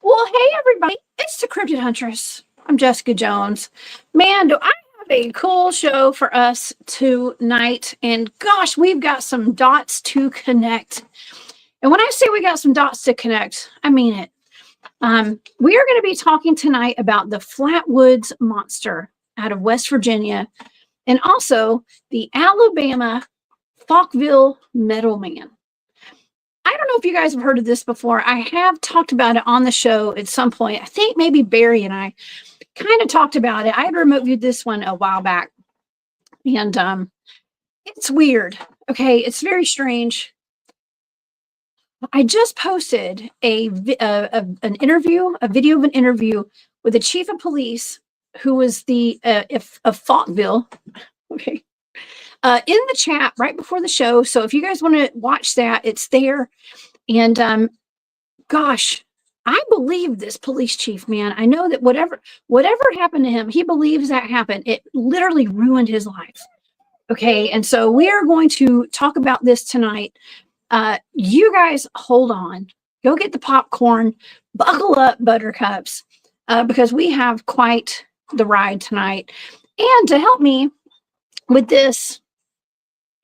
Well, hey everybody, it's the Cryptid Huntress. I'm Jessica Jones. Man, do I have a cool show for us tonight. And gosh, we've got some dots to connect. And when I say we got some dots to connect, I mean it. We are going to be talking tonight about the Flatwoods Monster out of West Virginia and also the Alabama Falkville Metal Man. I don't know if you guys have heard of this before. I have talked about it on the show at some point. I think maybe Barry and I kind of talked about it. I had remote viewed this one a while back. And it's weird. Okay, it's very strange. I just posted an interview, a video of an interview with the chief of police who was of Falkville. Okay. In the chat right before the show. So if you guys want to watch that, it's there. And gosh, I believe this police chief, man. I know that whatever happened to him, he believes that happened. It literally ruined his life. Okay. And so we are going to talk about this tonight. You guys hold on, go get the popcorn, buckle up, buttercups, because we have quite the ride tonight. And to help me with this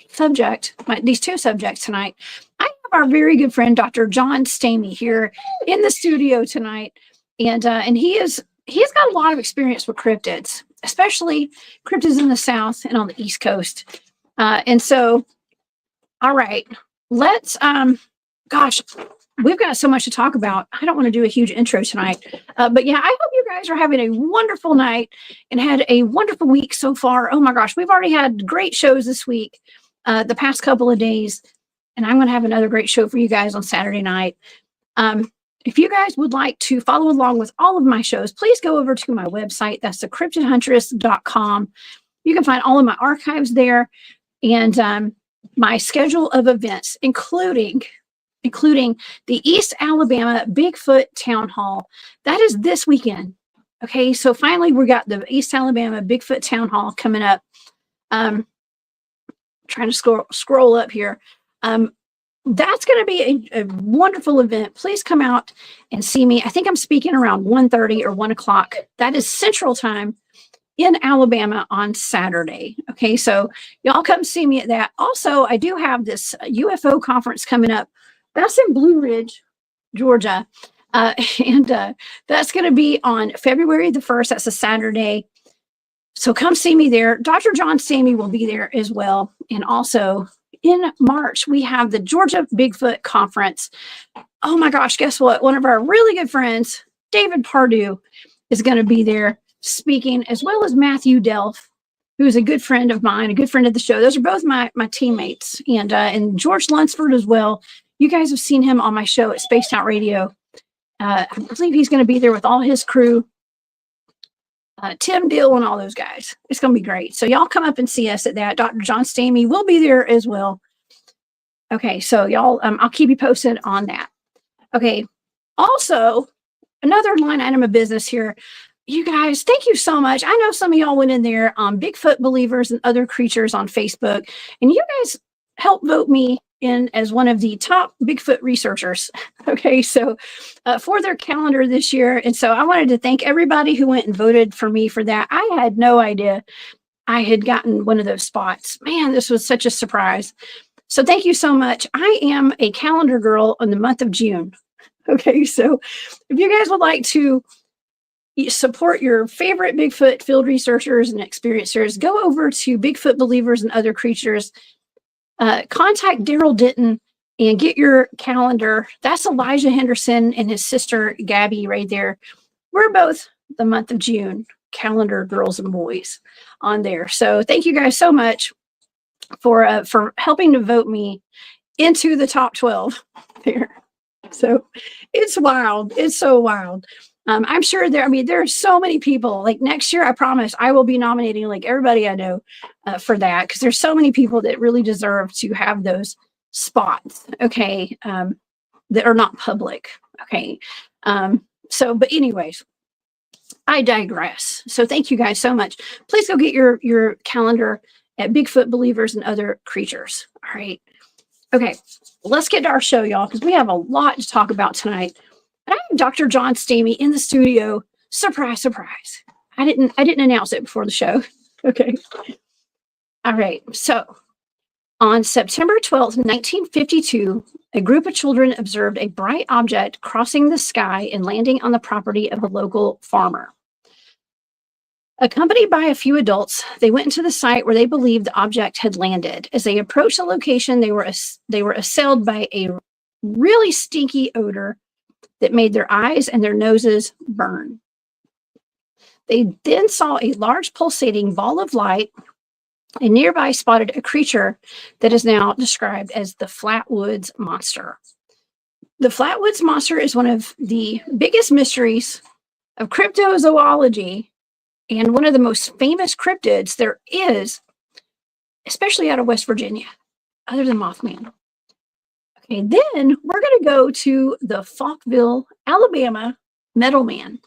subject, these two subjects tonight, I have our very good friend, Dr. John Stamy, here in the studio tonight. And he's got a lot of experience with cryptids, especially cryptids in the South and on the East Coast. And so, all right, let's, gosh, we've got so much to talk about. I don't want to do a huge intro tonight, but yeah, I hope you guys are having a wonderful night and had a wonderful week so far. Oh my gosh, we've already had great shows this week, the past couple of days, and I'm going to have another great show for you guys on Saturday night. If you guys would like to follow along with all of my shows, please go over to my website. That's the cryptidhuntress.com. You can find all of my archives there and my schedule of events, including the East Alabama Bigfoot Town Hall. That is this weekend. Okay, so finally we got the East Alabama Bigfoot Town Hall coming up. Trying to scroll up here. That's going to be a wonderful event. Please come out and see me. I think I'm speaking around 1:30 or 1 o'clock. That is Central Time in Alabama on Saturday. Okay, so y'all come see me at that. Also, I do have this UFO conference coming up. That's in Blue Ridge, Georgia. And that's going to be on February the 1st. That's a Saturday. So come see me there. Dr. John Stamy will be there as well. And also in March, we have the Georgia Bigfoot Conference. Oh my gosh, guess what? One of our really good friends, David Pardue, is going to be there speaking, as well as Matthew Delph, who's a good friend of mine, a good friend of the show. Those are both my teammates. And George Lunsford as well. You guys have seen him on my show at Spaced Out Radio. I believe he's going to be there with all his crew. Tim Dill and all those guys. It's going to be great. So y'all come up and see us at that. Dr. John Stamy will be there as well. Okay, so y'all, I'll keep you posted on that. Okay, also, another line item of business here. You guys, thank you so much. I know some of y'all went in there on Bigfoot Believers and Other Creatures on Facebook, and you guys helped vote me in as one of the top Bigfoot researchers. Okay, so for their calendar this year. And so I wanted to thank everybody who went and voted for me for that. I had no idea I had gotten one of those spots. Man, this was such a surprise. So thank you so much. I am a calendar girl in the month of June. Okay, so if you guys would like to support your favorite Bigfoot field researchers and experiencers, go over to Bigfoot Believers and Other Creatures. Contact Daryl Denton and get your calendar. That's Elijah Henderson and his sister Gabby right there. We're both the month of June calendar girls and boys on there. So thank you guys so much for helping to vote me into the top 12 there. So it's wild. It's so wild. I'm sure there are so many people. Like next year, I promise I will be nominating like everybody I know for that, because there's so many people that really deserve to have those spots. Okay. That are not public. Okay. But anyways, I digress. So thank you guys so much. Please go get your calendar at Bigfoot Believers and Other Creatures. All right. Okay. Let's get to our show, y'all, because we have a lot to talk about tonight. And I have Dr. John Stamy in the studio. Surprise, surprise. I didn't announce it before the show. Okay. All right. So on September 12th, 1952, a group of children observed a bright object crossing the sky and landing on the property of a local farmer. Accompanied by a few adults, they went into the site where they believed the object had landed. As they approached the location, they were assailed by a really stinky odor that made their eyes and their noses burn. They then saw a large pulsating ball of light and nearby spotted a creature that is now described as the Flatwoods Monster. The Flatwoods Monster is one of the biggest mysteries of cryptozoology and one of the most famous cryptids there is, especially out of West Virginia, other than Mothman. Okay, then we're going to go to the Falkville, Alabama Metal Man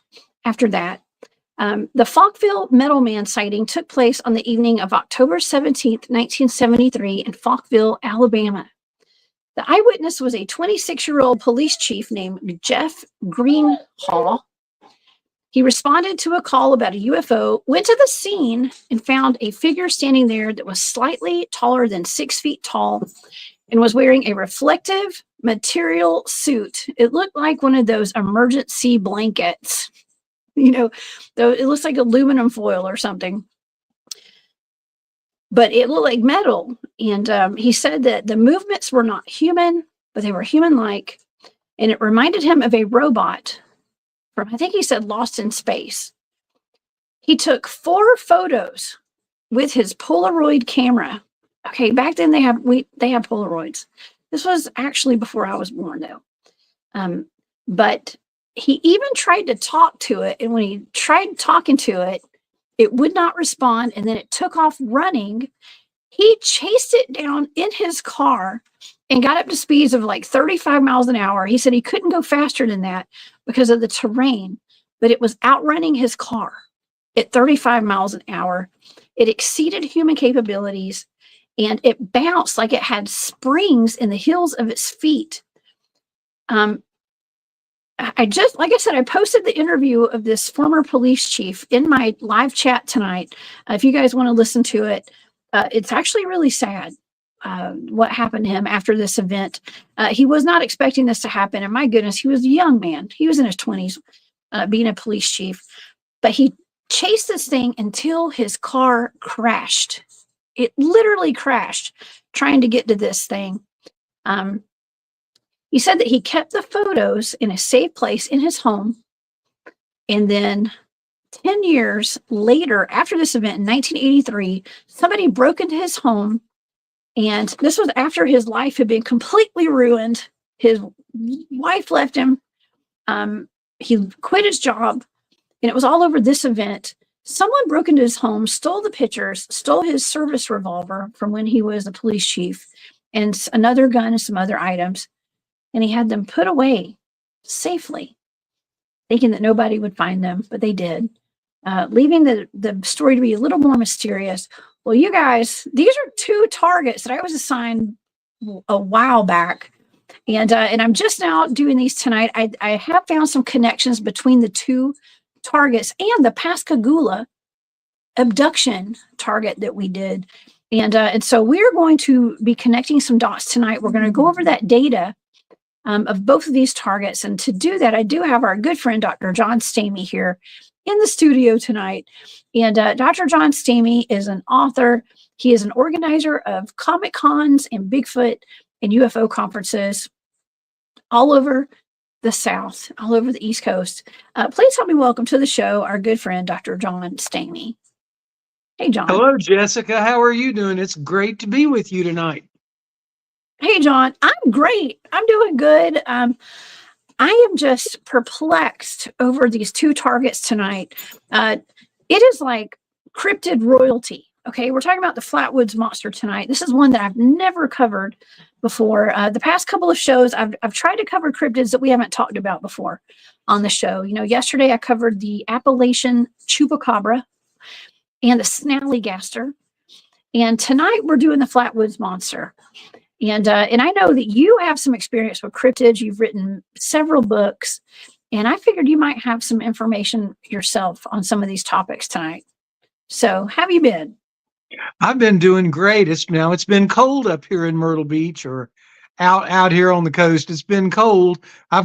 after that. The Falkville Metal Man sighting took place on the evening of October 17th, 1973 in Falkville, Alabama. The eyewitness was a 26-year-old police chief named Jeff Greenhall. He responded to a call about a UFO, went to the scene, and found a figure standing there that was slightly taller than 6 feet tall and was wearing a reflective material suit. It looked like one of those emergency blankets. Though it looks like aluminum foil or something. But it looked like metal. And he said that the movements were not human, but they were human-like. And it reminded him of a robot from, I think he said, Lost in Space. He took 4 photos with his Polaroid camera. Okay, back then they have Polaroids. This was actually before I was born, though. But he even tried to talk to it, and when he tried talking to it, it would not respond, and then it took off running. He chased it down in his car and got up to speeds of like 35 miles an hour. He said he couldn't go faster than that because of the terrain, but it was outrunning his car at 35 miles an hour. It exceeded human capabilities, and it bounced like it had springs in the heels of its feet. Like I said, I posted the interview of this former police chief in my live chat tonight. If you guys want to listen to it, it's actually really sad what happened to him after this event. He was not expecting this to happen. And my goodness, he was a young man. He was in his 20s being a police chief. But he chased this thing until his car crashed. It literally crashed trying to get to this thing. He said that he kept the photos in a safe place in his home. And then 10 years later, after this event in 1983, somebody broke into his home. And this was after his life had been completely ruined. His wife left him. He quit his job. And it was all over this event. Someone broke into his home, stole the pictures, stole his service revolver from when he was a police chief, and another gun and some other items. And he had them put away safely, thinking that nobody would find them, but they did, leaving the story to be a little more mysterious. Well, you guys, these are 2 targets that I was assigned a while back, and I'm just now doing these tonight. I have found some connections between the 2 targets and the Pascagoula abduction target that we did, and so we're going to be connecting some dots tonight. We're going to go over that data of both of these targets. And to do that, I do have our good friend, Dr. John Stamy, here in the studio tonight. And Dr. John Stamy is an author. He is an organizer of Comic Cons and Bigfoot and UFO conferences all over the South, all over the East Coast. Please help me welcome to the show our good friend, Dr. John Stamy. Hey, John. Hello, Jessica. How are you doing? It's great to be with you tonight. Hey, John. I'm great. I'm doing good. I am just perplexed over these two targets tonight. It is like cryptid royalty. Okay, we're talking about the Flatwoods Monster tonight. This is one that I've never covered before. The past couple of shows, I've tried to cover cryptids that we haven't talked about before on the show. You know, yesterday I covered the Appalachian chupacabra and the snallygaster, and tonight we're doing the Flatwoods Monster. And I know that you have some experience with cryptids. You've written several books, and I figured you might have some information yourself on some of these topics tonight. So, how have you been? I've been doing great. It's been cold up here in Myrtle Beach or out here on the coast. It's been cold. I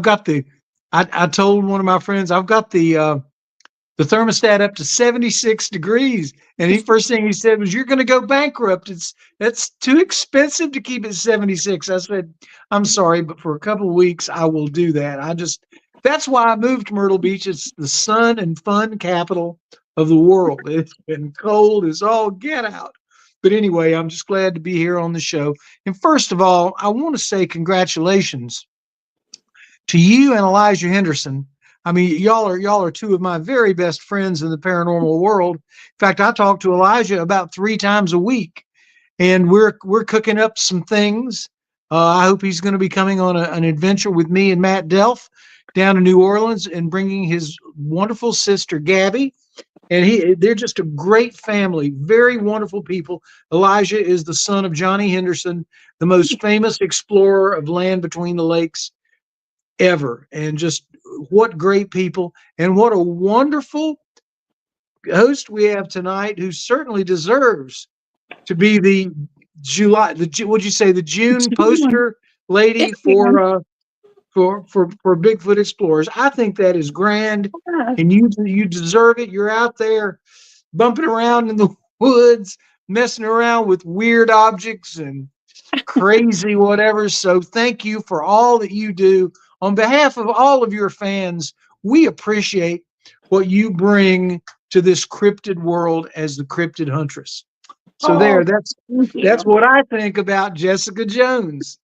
told one of my friends I've got the thermostat up to 76 degrees. And first thing he said was, "You're going to go bankrupt. That's too expensive to keep it 76." I said, "I'm sorry, but for a couple of weeks, I will do that." That's why I moved to Myrtle Beach. It's the sun and fun capital of the world. It's been cold as all get out. But anyway, I'm just glad to be here on the show. And first of all, I want to say congratulations to you and Elijah Henderson. I mean, y'all are two of my very best friends in the paranormal world. In fact, I talk to Elijah about 3 times a week, and we're cooking up some things. I hope he's going to be coming on an adventure with me and Matt Delph down to New Orleans and bringing his wonderful sister Gabby. And they're just a great family, very wonderful people. Elijah is the son of Johnny Henderson, the most famous explorer of land between the lakes ever. And just what great people, and what a wonderful host we have tonight, who certainly deserves to be the June poster lady for Bigfoot explorers. I think that is grand, and you deserve it. You're out there bumping around in the woods, messing around with weird objects and crazy whatever. So thank you for all that you do. On behalf of all of your fans, we appreciate what you bring to this cryptid world as the Cryptid Huntress. So that's what I think about Jessica Jones.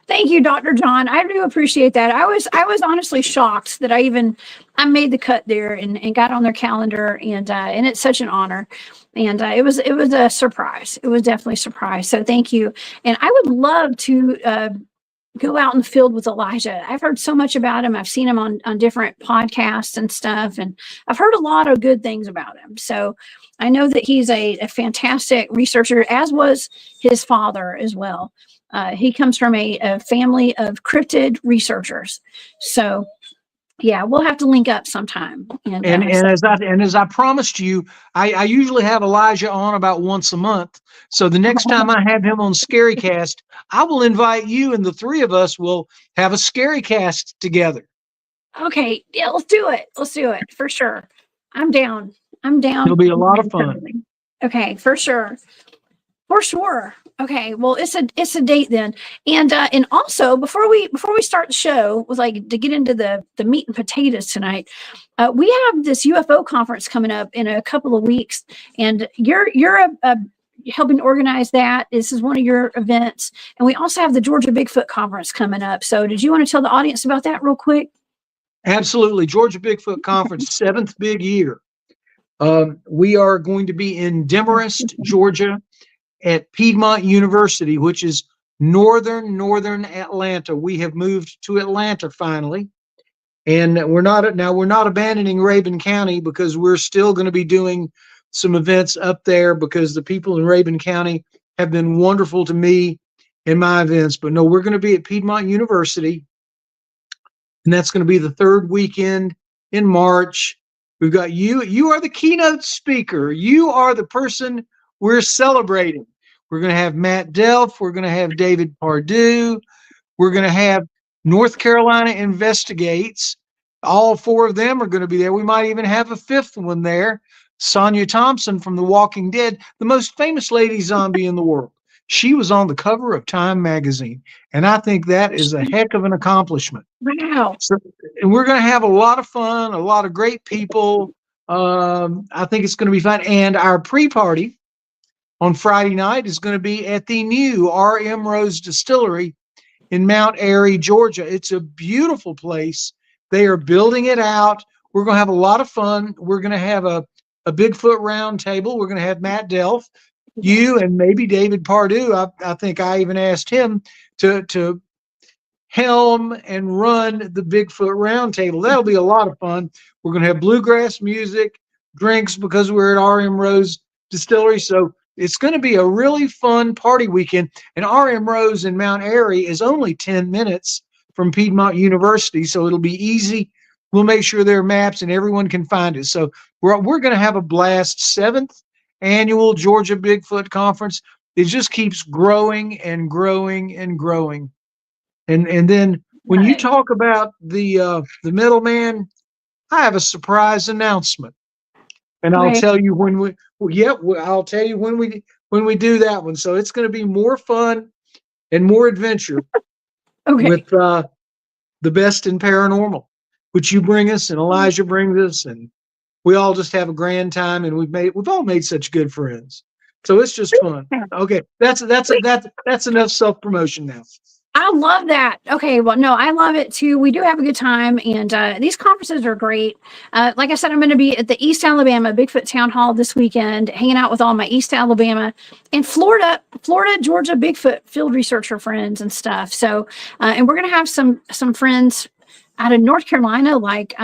Thank you, Dr. John. I do appreciate that. I was honestly shocked that I made the cut there and got on their calendar, and it's such an honor. And it was a surprise. It was definitely a surprise. So thank you. And I would love to go out in the field with Elijah. I've heard so much about him. I've seen him on different podcasts and stuff, and I've heard a lot of good things about him. So I know that he's a fantastic researcher, as was his father as well. He comes from a family of cryptid researchers. So yeah, we'll have to link up sometime. And as I promised you, I usually have Elijah on about once a month. So the next time I have him on Scary Cast, I will invite you, and the 3 of us will have a Scary Cast together. Okay, yeah, let's do it. Let's do it for sure. I'm down. It'll be a lot of fun. Okay, for sure. For sure. Okay, well, it's a date then, and also before we start the show, with to get into the meat and potatoes tonight, we have this UFO conference coming up in a couple of weeks, and you're helping organize that. This is one of your events, and we also have the Georgia Bigfoot conference coming up. So, did you want to tell the audience about that real quick? Absolutely, Georgia Bigfoot conference, 7th big year. We are going to be in Demarest, Georgia, at Piedmont University, which is northern Atlanta. We have moved to Atlanta finally, and we're not abandoning Rabun County, because we're still going to be doing some events up there, because the people in Rabun County have been wonderful to me in my events. But no, we're going to be at Piedmont University, and that's going to be the 3rd weekend in March. We've got you. You are the keynote speaker. You are the person we're celebrating. We're going to have Matt Delph. We're going to have David Pardue. We're going to have North Carolina Investigates. All 4 of them are going to be there. We might even have a 5th one there. Sonia Thompson from The Walking Dead, the most famous lady zombie in the world. She was on the cover of Time magazine, and I think that is a heck of an accomplishment. Wow. So, and we're going to have a lot of fun, a lot of great people. I think it's going to be fun. And our pre-party on Friday night is going to be at the new R.M. Rose Distillery in Mount Airy, Georgia. It's a beautiful place. They are building it out. We're going to have a lot of fun. We're going to have a Bigfoot round table. We're going to have Matt Delf, you, and maybe David Pardue. I think I even asked him to helm and run the Bigfoot roundtable. That'll be a lot of fun. We're going to have bluegrass music, drinks, because we're at RM Rose Distillery. So it's going to be a really fun party weekend. And RM Rose in Mount Airy is only 10 minutes from Piedmont University, so it'll be easy. We'll make sure there are maps and everyone can find it. So we're going to have a blast. 7th annual Georgia Bigfoot Conference. It just keeps growing and growing and growing. And then when you talk about the Metal Man, I have a surprise announcement, and I'll tell you when we. I'll tell you when we do that one. So it's going to be more fun and more adventure with the best in paranormal, which you bring us and Elijah brings us, and we all just have a grand time. And we've all made such good friends. So it's just fun. Okay, that's enough self promotion now. I love that. Okay, well, no, I love it too. We do have a good time, and these conferences are great. Like I said, I'm going to be at the East Alabama Bigfoot Town Hall this weekend, hanging out with all my East Alabama and Florida, Georgia Bigfoot field researcher friends and stuff. So, and we're going to have some friends out of North Carolina, like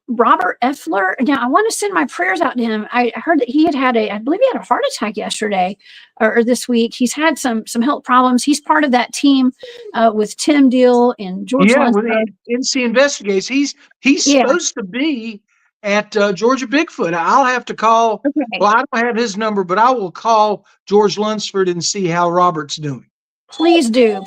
Robert Effler. Now, I want to send my prayers out to him. I heard that I believe he had a heart attack yesterday or this week. He's had some health problems. He's part of that team with Tim Deal and George. Yeah, with NC Investigates. He's supposed to be at Georgia Bigfoot. I'll have to call. Okay. Well, I don't have his number, but I will call George Lunsford and see how Robert's doing. Please do.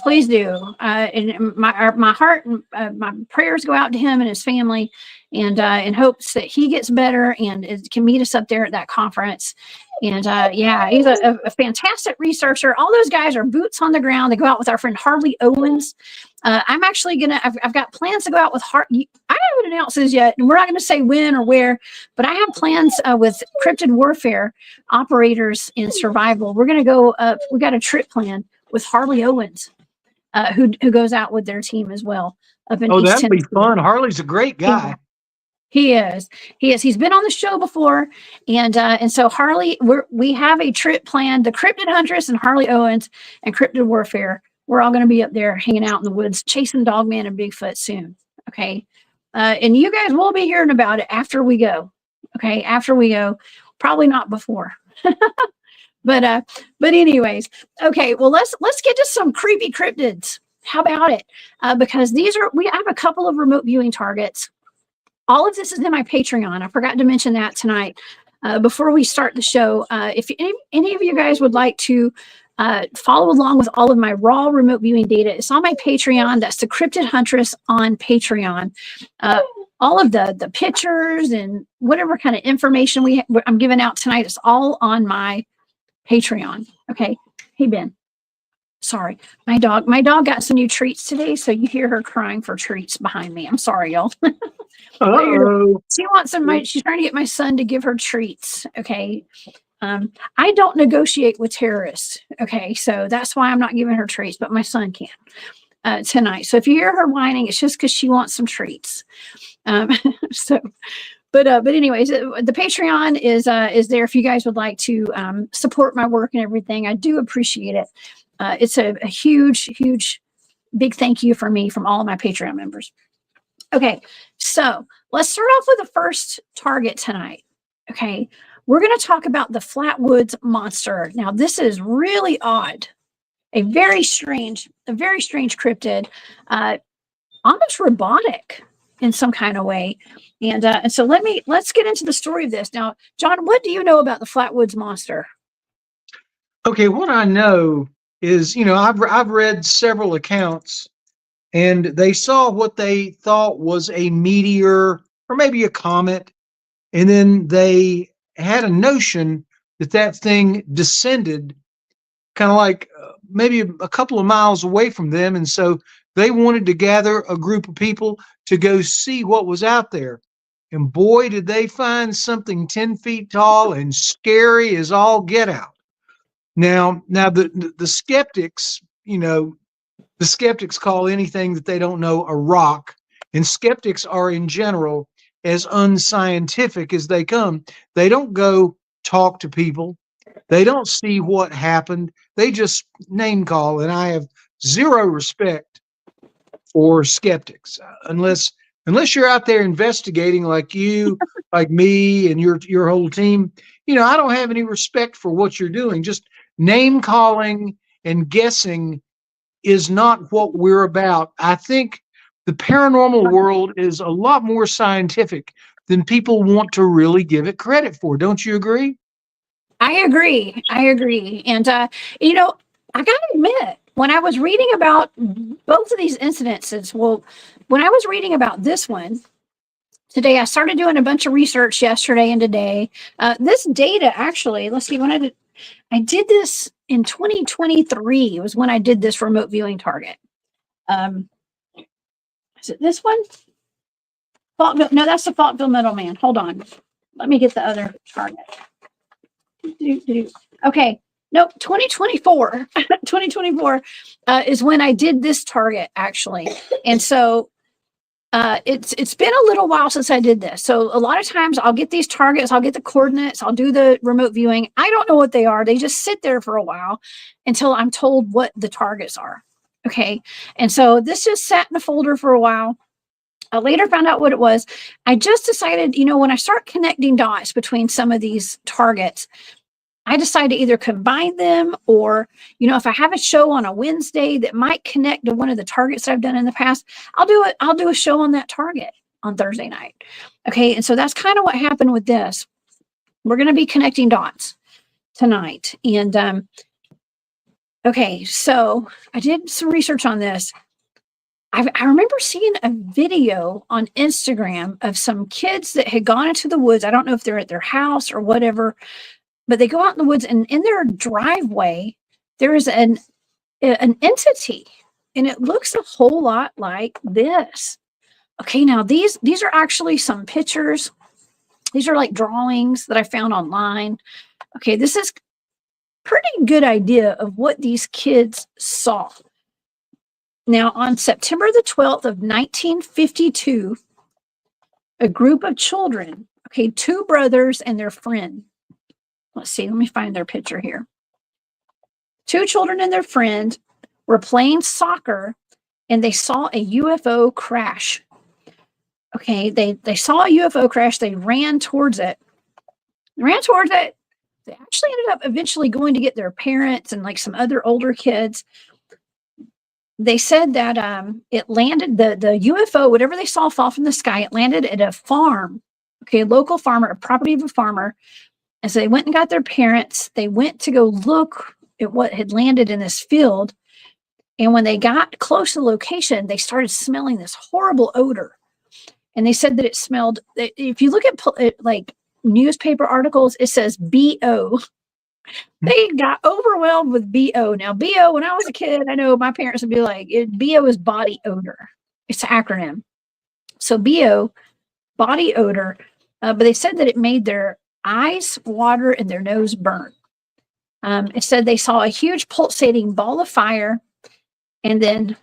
And my heart and my prayers go out to him and his family, and in hopes that he gets better and can meet us up there at that conference. And yeah, he's a fantastic researcher. All those guys are boots on the ground. They go out with our friend Harley Owens. I'm actually I've got plans to go out with I haven't announced this yet, and we're not going to say when or where, but I have plans with Cryptid Warfare operators in survival. We're going to go up. We got a trip plan with Harley Owens, who goes out with their team as well. Up in East that'd be fun. Harley's a great guy. Yeah. He is. He's been on the show before, and so Harley, we have a trip planned. The Cryptid Huntress and Harley Owens and Cryptid Warfare. We're all going to be up there hanging out in the woods, chasing Dogman and Bigfoot soon. Okay, and you guys will be hearing about it after we go. Okay, after we go, probably not before. But anyways, okay. Well, let's get to some creepy cryptids. How about it? Because we have a couple of remote viewing targets. All of this is in my Patreon. I forgot to mention that tonight before we start the show. If any of you guys would like to follow along with all of my raw remote viewing data, it's on my Patreon. That's the Cryptid Huntress on Patreon. All of the pictures and whatever kind of information I'm giving out tonight is all on my Patreon. Okay. Hey, Ben. Sorry. My dog got some new treats today, so you hear her crying for treats behind me. I'm sorry, y'all. She wants she's trying to get my son to give her treats. Okay. I don't negotiate with terrorists. Okay. So that's why I'm not giving her treats, but my son can tonight. So if you hear her whining, it's just because she wants some treats. But anyways, the Patreon is there if you guys would like to support my work and everything. I do appreciate it. It's a huge, big thank you from all of my Patreon members. Okay, so let's start off with the first target tonight. Okay, we're going to talk about the Flatwoods Monster. Now, this is really odd, a very strange cryptid, almost robotic in some kind of way. And so let's get into the story of this. Now, John, what do you know about the Flatwoods Monster? Okay, what I know is, I've read several accounts, and they saw what they thought was a meteor or maybe a comet, and then they had a notion that thing descended kind of like maybe a couple of miles away from them. And so they wanted to gather a group of people to go see what was out there. And boy, did they find something 10 feet tall and scary as all get out. Now the skeptics, the skeptics call anything that they don't know a rock, and skeptics are in general as unscientific as they come. They don't go talk to people. They don't see what happened. They just name call, and I have zero respect for skeptics unless you're out there investigating like you, like me, and your whole team. I don't have any respect for what you're doing. Just name calling and guessing is not what we're about. I think the paranormal world is a lot more scientific than people want to really give it credit for. Don't you agree? I agree. I agree. And, I got to admit, when I was reading about both of these incidences, well, when I was reading about this one today, I started doing a bunch of research yesterday and today. This data actually, let's see, I did this in 2023 was when I did this remote viewing target. Is it this one? Falkville, no, that's the Falkville Metal Man. Hold on. Let me get the other target. Okay. Nope. 2024. 2024 is when I did this target actually. And so it's been a little while since I did this. So a lot of times I'll get these targets, I'll get the coordinates, I'll do the remote viewing. I don't know what they are. They just sit there for a while until I'm told what the targets are. Okay. And so this just sat in a folder for a while. I later found out what it was. I just decided, when I start connecting dots between some of these targets, I decide to either combine them or, if I have a show on a Wednesday that might connect to one of the targets that I've done in the past, I'll do a show on that target on Thursday night. Okay. And so that's kind of what happened with this. We're going to be connecting dots tonight. And, okay. So I did some research on this. I remember seeing a video on Instagram of some kids that had gone into the woods. I don't know if they're at their house or whatever, but they go out in the woods and in their driveway, there is an entity and it looks a whole lot like this. Okay. Now these are actually some pictures. These are like drawings that I found online. Okay. This is pretty good idea of what these kids saw. Now, on September the 12th of 1952, a group of children, okay, two brothers and their friend. Let's see, let me find their picture here. Two children and their friend were playing soccer and they saw a UFO crash. Okay, they saw a UFO crash. They ran towards it. They actually ended up eventually going to get their parents and like some other older kids. They said that it landed, the UFO, whatever they saw fall from the sky, it landed at a farm, okay, a local farmer, a property of a farmer. And so they went and got their parents. They went to go look at what had landed in this field. And when they got close to the location, they started smelling this horrible odor. And they said that it smelled, if you look at like newspaper articles, it says BO. They got overwhelmed with BO. Now, BO, when I was a kid, I know my parents would be like, BO is body odor. It's an acronym. So BO, body odor, but they said that it made their eyes water and their nose burn. It said they saw a huge pulsating ball of fire and then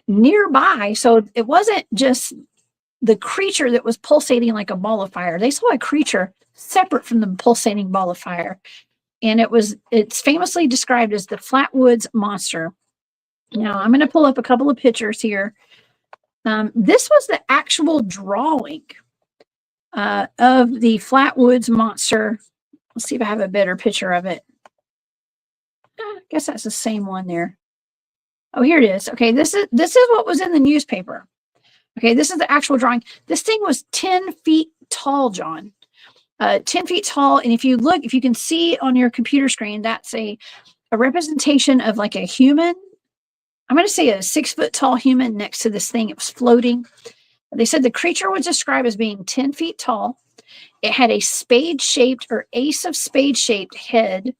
nearby, so it wasn't just the creature that was pulsating like a ball of fire. They saw a creature separate from the pulsating ball of fire. And it's famously described as the Flatwoods Monster. Now, I'm going to pull up a couple of pictures here. This was the actual drawing of the Flatwoods Monster. Let's see if I have a better picture of it. I guess that's the same one there. Oh, here it is. Okay, this is what was in the newspaper. Okay, this is the actual drawing. This thing was 10 feet tall, John. 10 feet tall. And if you can see on your computer screen, that's a representation of like a human. I'm going to say a 6 foot tall human next to this thing. It was floating. They said the creature was described as being 10 feet tall. It had a spade shaped or ace of spade shaped head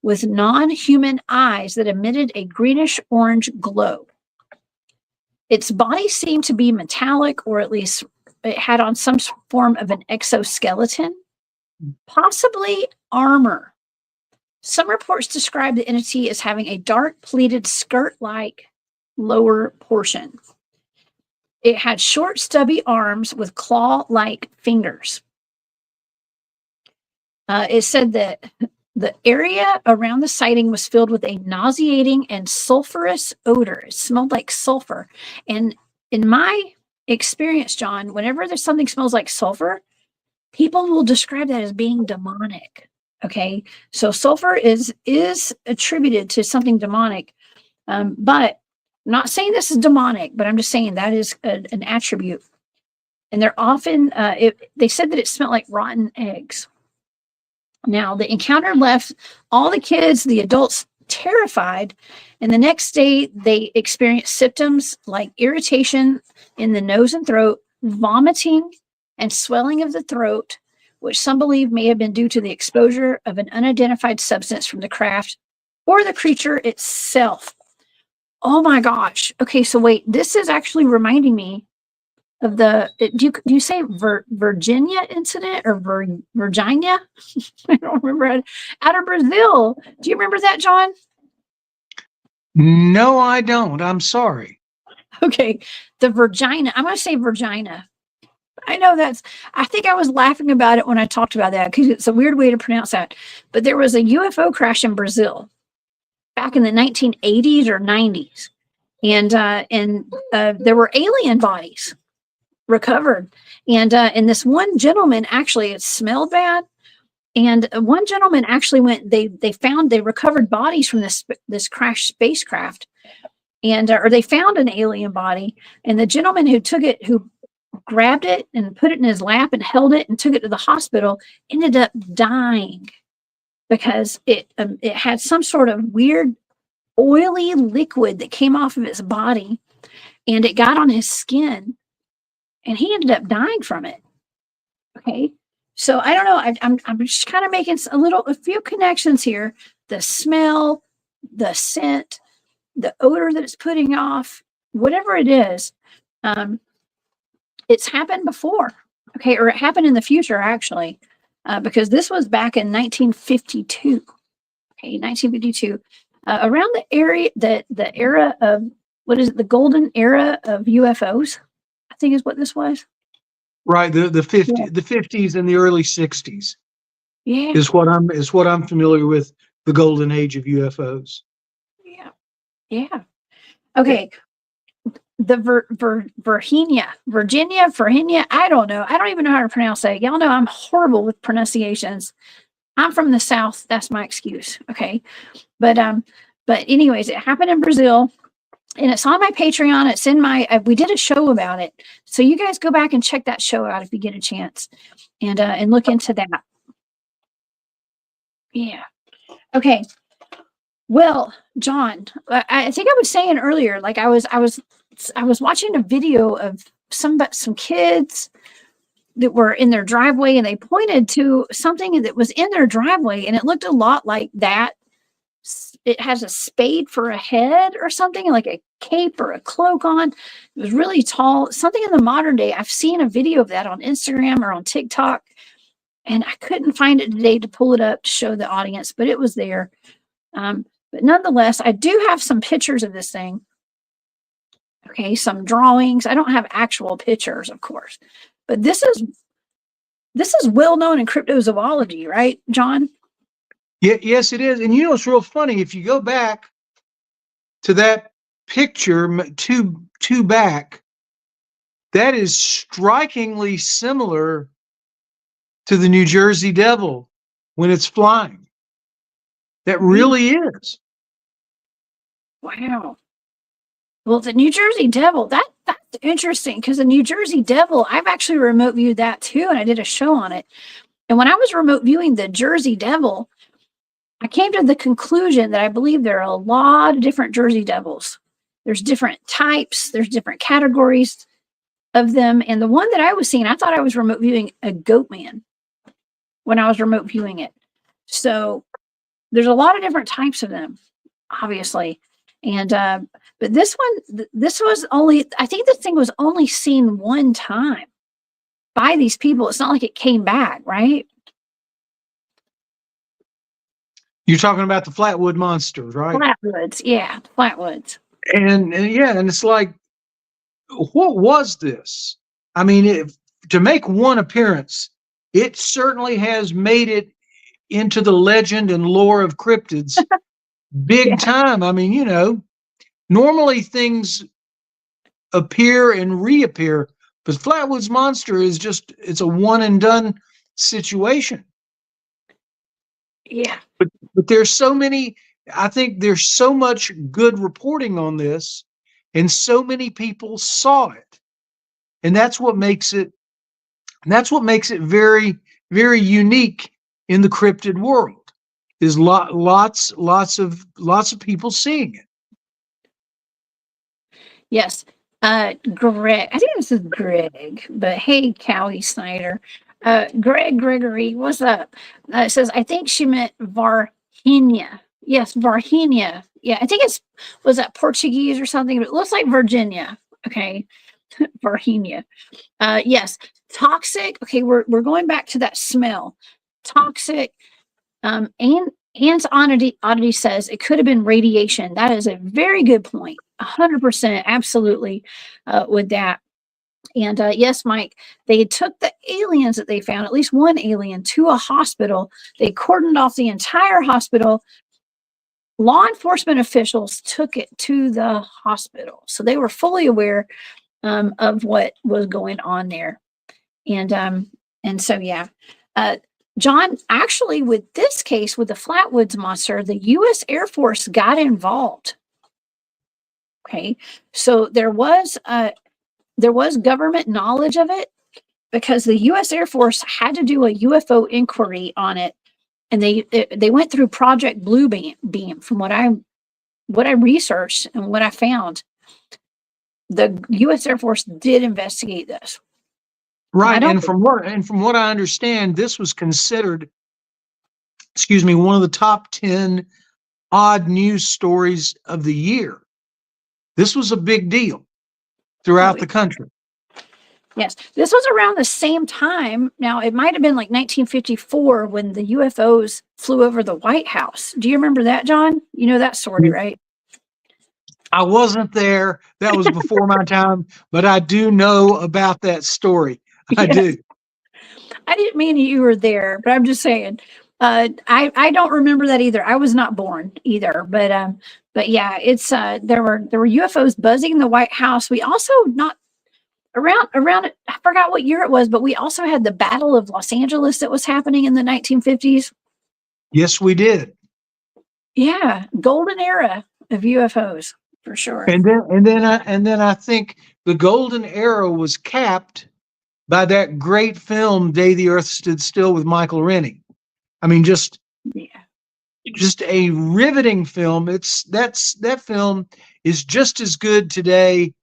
with non-human eyes that emitted a greenish-orange glow. Its body seemed to be metallic, or at least it had on some form of an exoskeleton, possibly armor. Some reports describe the entity as having a dark pleated skirt-like lower portion. It had short, stubby arms with claw-like fingers. It said that the area around the sighting was filled with a nauseating and sulfurous odor. It smelled like sulfur. And in my experience, John, whenever there's something smells like sulfur, people will describe that as being demonic. Okay, so sulfur is attributed to something demonic, but I'm not saying this is demonic, but I'm just saying that is an attribute. And they're often they said that it smelled like rotten eggs. Now, the encounter left all the kids, the adults, terrified, and the next day they experienced symptoms like irritation in the nose and throat, vomiting, and swelling of the throat, which some believe may have been due to the exposure of an unidentified substance from the craft or the creature itself. Oh my gosh. Okay, so wait, this is actually reminding me of the, do you say Virginia incident or Virginia? I don't remember. Out of Brazil. Do you remember that, John? No, I don't. I'm sorry. Okay, the Virginia. I'm going to say Virginia. I know I think I was laughing about it when I talked about that because it's a weird way to pronounce that. But there was a UFO crash in Brazil back in the 1980s or 90s. And there were alien bodies recovered. And this one gentleman, actually, it smelled bad. And one gentleman actually went, they recovered bodies from this crashed spacecraft. And, or they found an alien body. And the gentleman who grabbed it and put it in his lap and held it and took it to the hospital ended up dying because it had some sort of weird oily liquid that came off of its body, and it got on his skin, and he ended up dying from it. Okay, so I don't know. I'm just kind of making a few connections here. The smell, the scent, the odor that it's putting off, whatever it is. It's happened before, okay, or it happened in the future, actually, because this was back in 1952. Okay, 1952, around the era of, what is it, the golden era of UFOs, I think is what this was. Right, the 50s and the early 60s. Yeah, is what I'm familiar with, the golden age of UFOs. Yeah. Okay. The Virginia, I don't know. I don't even know how to pronounce that. Y'all know I'm horrible with pronunciations. I'm from the South. That's my excuse. Okay. But anyways, it happened in Brazil, and it's on my Patreon. It's in my, we did a show about it. So you guys go back and check that show out if you get a chance, and look into that. Yeah. Okay. Well, John, I think I was saying earlier, like I was watching a video of some kids that were in their driveway, and they pointed to something that was in their driveway, and it looked a lot like that. It has a spade for a head or something, like a cape or a cloak on. It was really tall, something in the modern day. I've seen a video of that on Instagram or on TikTok, and I couldn't find it today to pull it up to show the audience, but it was there. But nonetheless, I do have some pictures of this thing. Okay, some drawings. I don't have actual pictures, of course, but this is well known in cryptozoology, right, John? Yeah, yes, it is. And you know, it's real funny. If you go back to that picture, two back, that is strikingly similar to the New Jersey Devil when it's flying. That really is. Wow. Well, the New Jersey Devil, that's interesting, because the New Jersey Devil, I've actually remote viewed that too, and I did a show on it. And when I was remote viewing the Jersey Devil, I came to the conclusion that I believe there are a lot of different Jersey Devils. There's different types, there's different categories of them. And the one that I was seeing, I thought I was remote viewing a goat man when I was remote viewing it. So there's a lot of different types of them, obviously. And but this one, this was only, I think this thing was only seen one time by these people. It's not like it came back, right? You're talking about the Flatwood Monster, right? Flatwoods, yeah, Flatwoods. And yeah, and it's like, what was this? I mean, to make one appearance, it certainly has made it into the legend and lore of cryptids big Yeah. time. I mean, normally things appear and reappear, but Flatwoods Monster is just, it's a one and done situation. Yeah. But there's so many, I think there's so much good reporting on this, and so many people saw it. And that's what makes it very, very unique in the cryptid world, is lots of people seeing it. Yes. Greg, I think this is Greg, but hey, Cowie Snyder. Gregory, what's up? It says, I think she meant Varhinia. Yes, Varhinia. Yeah, I think was that Portuguese or something, but it looks like Virginia. Okay. Varhinia. Yes. Toxic. Okay, we're going back to that smell. Toxic. And Anne's oddity says it could have been radiation. That is a very good point. 100%, absolutely, with that. And yes, Mike, they took the aliens that they found, at least one alien, to a hospital. They cordoned off the entire hospital. Law enforcement officials took it to the hospital, so they were fully aware of what was going on there. And so yeah. John, actually, with this case, with the Flatwoods Monster, the U.S. Air Force got involved. Okay, so there was government knowledge of it, because the U.S. Air Force had to do a UFO inquiry on it, and they went through Project Blue Beam. From what I researched and what I found, the U.S. Air Force did investigate this. Right, and from what I understand, this was considered, one of the top 10 odd news stories of the year. This was a big deal throughout the country. Yes, this was around the same time. Now, it might have been like 1954 when the UFOs flew over the White House. Do you remember that, John? You know that story, right? I wasn't there. That was before my time, but I do know about that story. I do. I didn't mean you were there, but I'm just saying. I don't remember that either. I was not born either, but yeah, it's there were UFOs buzzing the White House. We also not around I forgot what year it was, but we also had the Battle of Los Angeles that was happening in the 1950s. Yes, we did. Yeah, golden era of UFOs for sure. And then I think the golden era was capped by that great film Day the Earth Stood Still with Michael Rennie. I mean, just a riveting film. That film is just as good today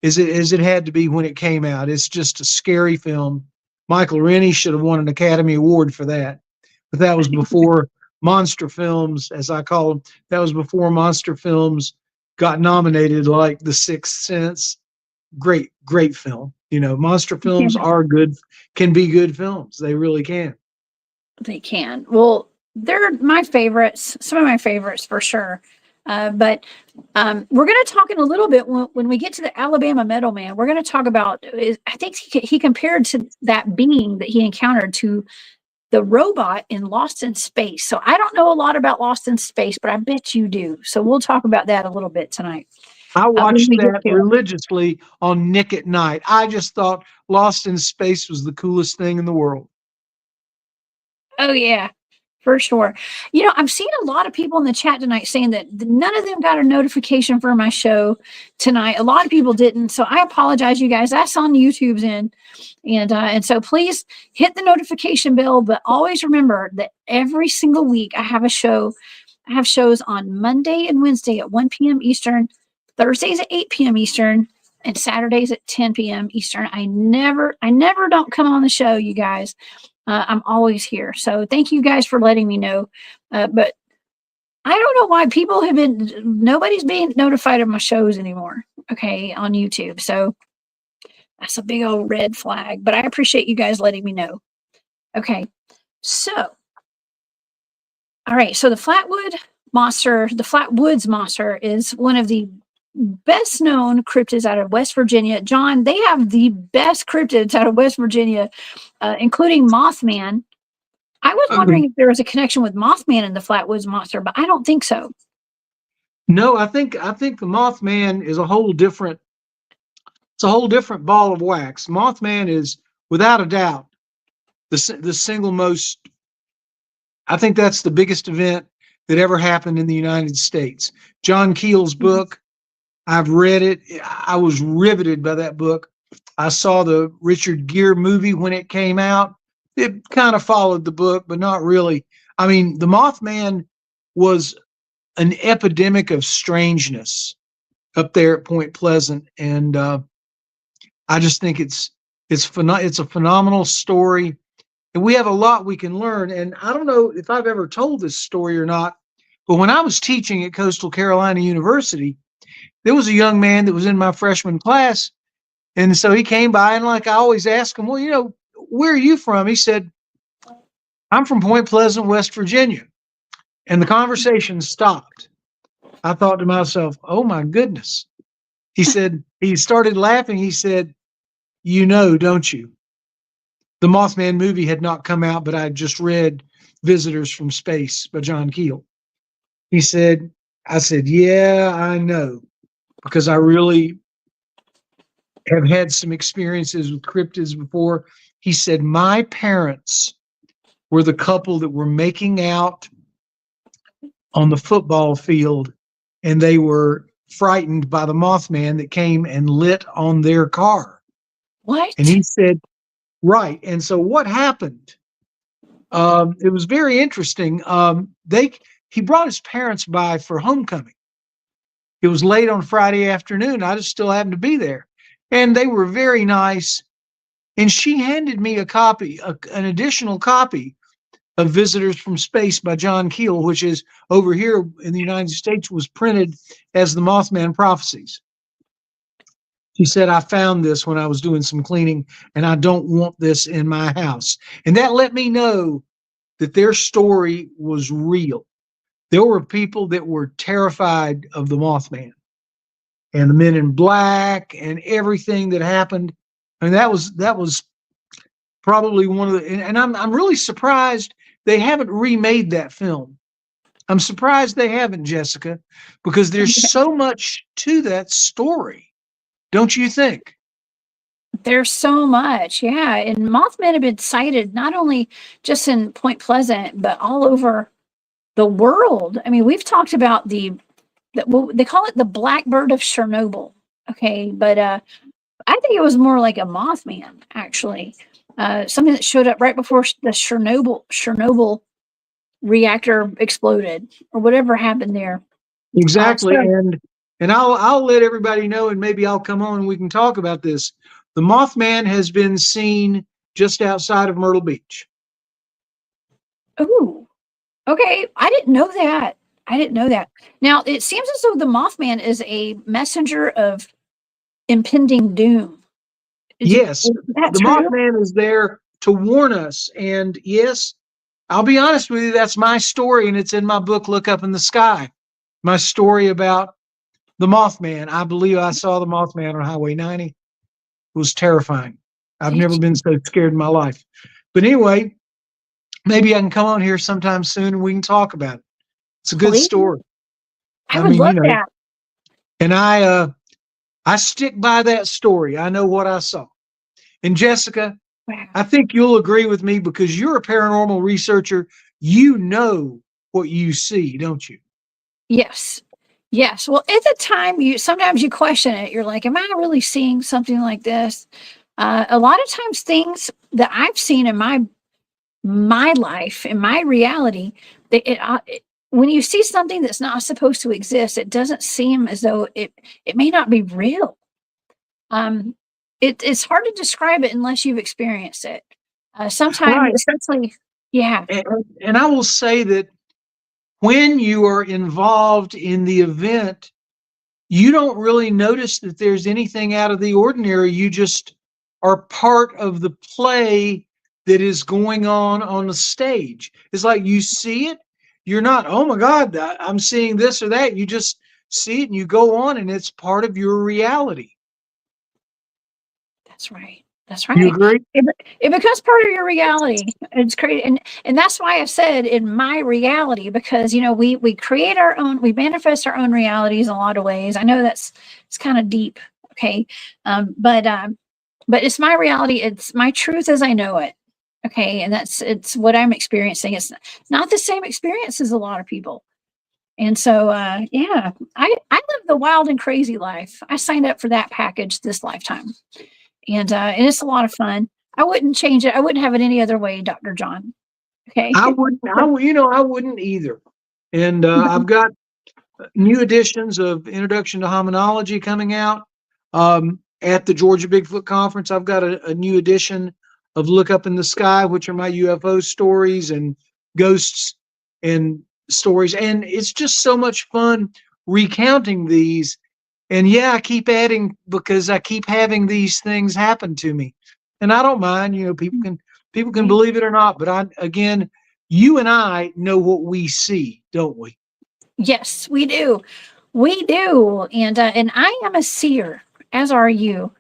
as it had to be when it came out. It's just a scary film. Michael Rennie should have won an Academy Award for that, but that was before monster films, as I call them. That was before monster films got nominated, like The Sixth Sense. Great film. Monster films are good, can be good films. They really can. They can. Well, they're my favorites, some of my favorites for sure. But we're going to talk in a little bit when we get to the Alabama Metal Man. We're going to talk about, I think he compared to that being that he encountered to the robot in Lost in Space. So I don't know a lot about Lost in Space, but I bet you do. So we'll talk about that a little bit tonight. I watched that religiously on Nick at Night. I just thought Lost in Space was the coolest thing in the world. Oh, yeah, for sure. I'm seeing a lot of people in the chat tonight saying that none of them got a notification for my show tonight. A lot of people didn't. So I apologize, you guys. That's on YouTube's end. And so please hit the notification bell. But always remember that every single week I have a show. I have shows on Monday and Wednesday at 1 p.m. Eastern, Thursdays at 8 p.m. Eastern, and Saturdays at 10 p.m. Eastern. I never don't come on the show, you guys. I'm always here. So thank you guys for letting me know. But I don't know why people have nobody's being notified of my shows anymore. Okay, on YouTube. So that's a big old red flag. But I appreciate you guys letting me know. Okay, so all right, so the Flatwoods Monster is one of the best known cryptids out of West Virginia. John, they have the best cryptids out of West Virginia, including Mothman. I was wondering if there was a connection with Mothman and the Flatwoods Monster, but I don't think so. No, I think the Mothman is a whole different. It's a whole different ball of wax. Mothman is, without a doubt, the single most. I think that's the biggest event that ever happened in the United States. John Keel's book. I've read it. I was riveted by that book. I saw the Richard Gere movie when it came out. It kind of followed the book, but not really. I mean, the Mothman was an epidemic of strangeness up there at Point Pleasant, and I just think it's a phenomenal story, and we have a lot we can learn. And I don't know if I've ever told this story or not, but when I was teaching at Coastal Carolina University, there was a young man that was in my freshman class, and so he came by, and like I always ask him, well, where are you from? He said, I'm from Point Pleasant, West Virginia. And the conversation stopped. I thought to myself, oh my goodness. He said, he started laughing. He said, don't you? The Mothman movie had not come out, but I just read Visitors from Space by John Keel. I said, yeah, I know, because I really have had some experiences with cryptids before. He said, my parents were the couple that were making out on the football field, and they were frightened by the Mothman that came and lit on their car. What? And he said, right. And so what happened? It was very interesting. He brought his parents by for homecoming. It was late on Friday afternoon. I just still happened to be there. And they were very nice. And she handed me a copy, an additional copy of Visitors from Space by John Keel, which is over here in the United States was printed as the Mothman Prophecies. She said, I found this when I was doing some cleaning, and I don't want this in my house. And that let me know that their story was real. There were people that were terrified of the Mothman and the Men in Black and everything that happened. And that was probably one of the, and I'm really surprised they haven't remade that film. I'm surprised they haven't, Jessica, because there's so much to that story. Don't you think? There's so much. Yeah. And Mothman have been sighted not only just in Point Pleasant, but all over the world. I mean, we've talked about well, they call it the Blackbird of Chernobyl. Okay. But I think it was more like a Mothman, actually. Something that showed up right before the Chernobyl reactor exploded or whatever happened there. Exactly. So, And I'll let everybody know, and maybe I'll come on and we can talk about this. The Mothman has been seen just outside of Myrtle Beach. ooh, okay. I didn't know that. I didn't know that. Now, it seems as though the Mothman is a messenger of impending doom. Yes, Is that the true? Mothman is there to warn us. And yes, I'll be honest with you, that's my story, and it's in my book, Look Up in the Sky. My story about the Mothman. I believe I saw the Mothman on Highway 90. It was terrifying. I've Did never been so scared in my life. But anyway, maybe I can come on here sometime soon and we can talk about it. It's a good please? story. I I would mean, love that. and I stick by that story. I know what I saw. And Jessica, Wow. I think you'll agree with me because you're a paranormal researcher. You know what you see, don't you? Yes. Yes. Well, at the time, sometimes you question it. You're like, "Am I really seeing something like this?" A lot of times, things that I've seen in my life, in my reality, when you see something that's not supposed to exist, it doesn't seem as though it may not be real. Um, it's hard to describe it unless you've experienced it. Sometimes, Right. especially, yeah. And I will say that when you are involved in the event, you don't really notice that there's anything out of the ordinary. You just are part of the play that is going on the stage. It's like you see it. You're not, oh my God, I'm seeing this or that. You just see it and you go on, and it's part of your reality. That's right. That's You right. agree? It becomes part of your reality. It's crazy, and that's why I said in my reality, because we create our own, we manifest our own realities in a lot of ways. I know it's kind of deep, okay, but it's my reality. It's my truth as I know it, okay, and it's what I'm experiencing. It's not the same experience as a lot of people, and so yeah, I live the wild and crazy life. I signed up for that package this lifetime. And it's a lot of fun. I wouldn't change it. I wouldn't have it any other way, Dr. John. Okay. I wouldn't. I wouldn't either. And I've got new editions of Introduction to Hominology coming out at the Georgia Bigfoot Conference. I've got a new edition of Look Up in the Sky, which are my UFO stories and ghosts and stories. And it's just so much fun recounting these. And yeah, I keep adding because I keep having these things happen to me. And I don't mind, people can believe it or not, but again, you and I know what we see, don't we? Yes, we do. We do. And I am a seer, as are you.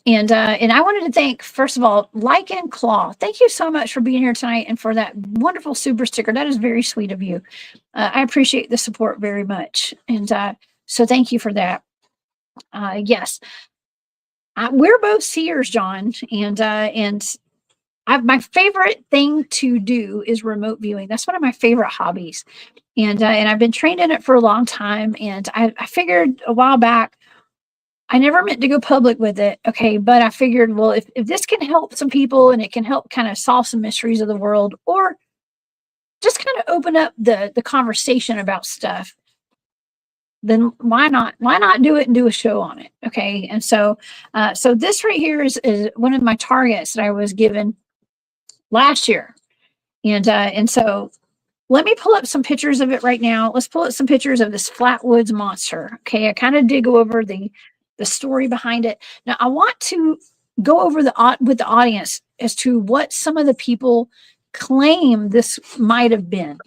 And I wanted to thank, first of all, Like and Claw. Thank you so much for being here tonight and for that wonderful super sticker. That is very sweet of you. I appreciate the support very much. And so thank you for that. Yes, we're both seers, John, and my favorite thing to do is remote viewing. That's one of my favorite hobbies, and I've been trained in it for a long time. And I figured a while back, I never meant to go public with it, okay, but I figured, well, if this can help some people and it can help kind of solve some mysteries of the world, or just kind of open up the conversation about stuff, then why not do it and do a show on it, okay? And so so this right here is one of my targets that I was given last year. And so let me pull up some pictures of it right now. Let's pull up some pictures of this Flatwoods Monster. Okay, I kind of did go over the story behind it. Now I want to go over with the audience as to what some of the people claim this might have been.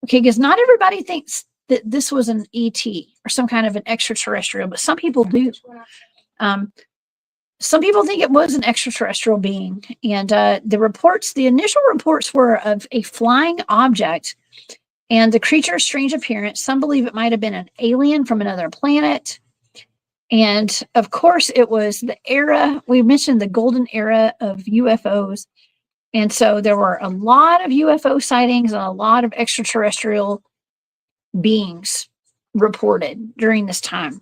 Okay, because not everybody thinks that this was an ET or some kind of an extraterrestrial, but some people do. Some people think it was an extraterrestrial being, and the initial reports were of a flying object and the creature's strange appearance. Some believe it might have been an alien from another planet. And of course, it was the era, we mentioned the golden era of UFOs. And so there were a lot of UFO sightings and a lot of extraterrestrial beings reported during this time.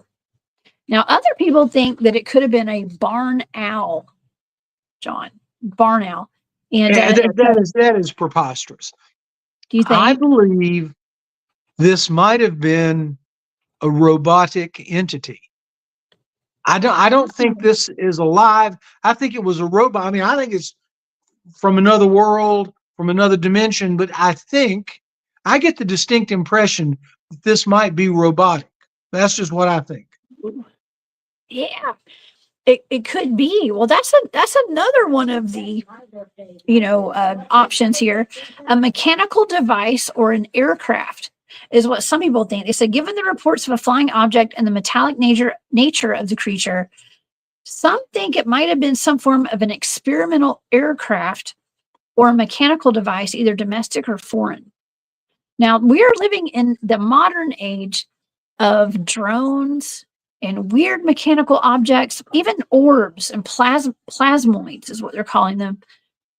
Now, other people think that it could have been a barn owl, John, barn owl. And that is preposterous. do you think? I believe this might have been a robotic entity. I don't think this is alive. I think it was a robot. I mean, I think it's from another world, from another dimension, but I think I get the distinct impression that this might be robotic. That's just what I think. Yeah, it could be. Well, that's another one of the options here. A mechanical device or an aircraft is what some people think. They said, given the reports of a flying object and the metallic nature of the creature, some think it might have been some form of an experimental aircraft or a mechanical device, either domestic or foreign. Now, we are living in the modern age of drones and weird mechanical objects, even orbs and plasmoids is what they're calling them.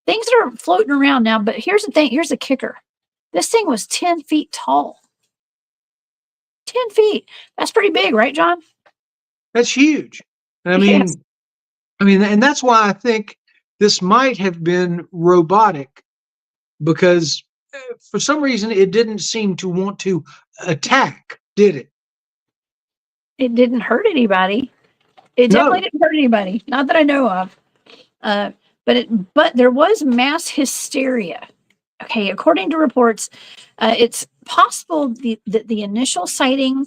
Things that are floating around now, but here's the thing, here's the kicker. This thing was 10 feet tall. 10 feet. That's pretty big, right, John? That's huge. Yes. And that's why I think this might have been robotic, because for some reason it didn't seem to want to attack, did it? It didn't hurt anybody. It definitely didn't hurt anybody, not that I know of. But there was mass hysteria. Okay, according to reports, it's possible that the initial sighting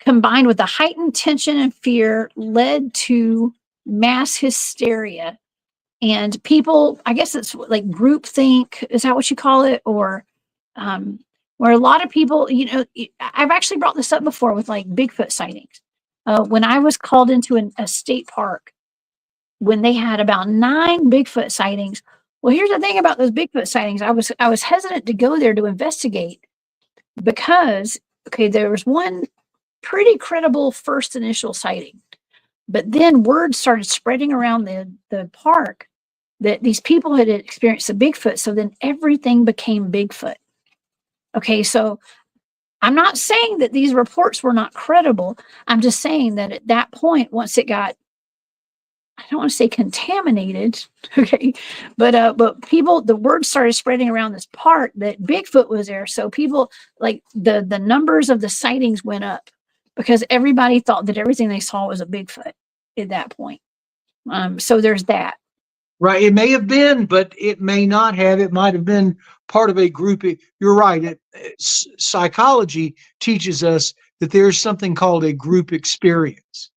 combined with the heightened tension and fear led to mass hysteria. And people, I guess it's like groupthink, is that what you call it? Or where a lot of people, I've actually brought this up before with like Bigfoot sightings. When I was called into a state park, when they had about 9 Bigfoot sightings. Well, here's the thing about those Bigfoot sightings. I was hesitant to go there to investigate because, okay, there was one pretty credible first initial sighting, but then word started spreading around the park that these people had experienced a Bigfoot. So then everything became Bigfoot. Okay, so I'm not saying that these reports were not credible. I'm just saying that at that point, once it got, I don't want to say contaminated, okay, but people, the word started spreading around this park that Bigfoot was there. So people, like the numbers of the sightings went up because everybody thought that everything they saw was a Bigfoot at that point. So there's that. Right. It may have been, but it may not have. It might have been part of a group. You're right. Psychology teaches us that there's something called a group experience.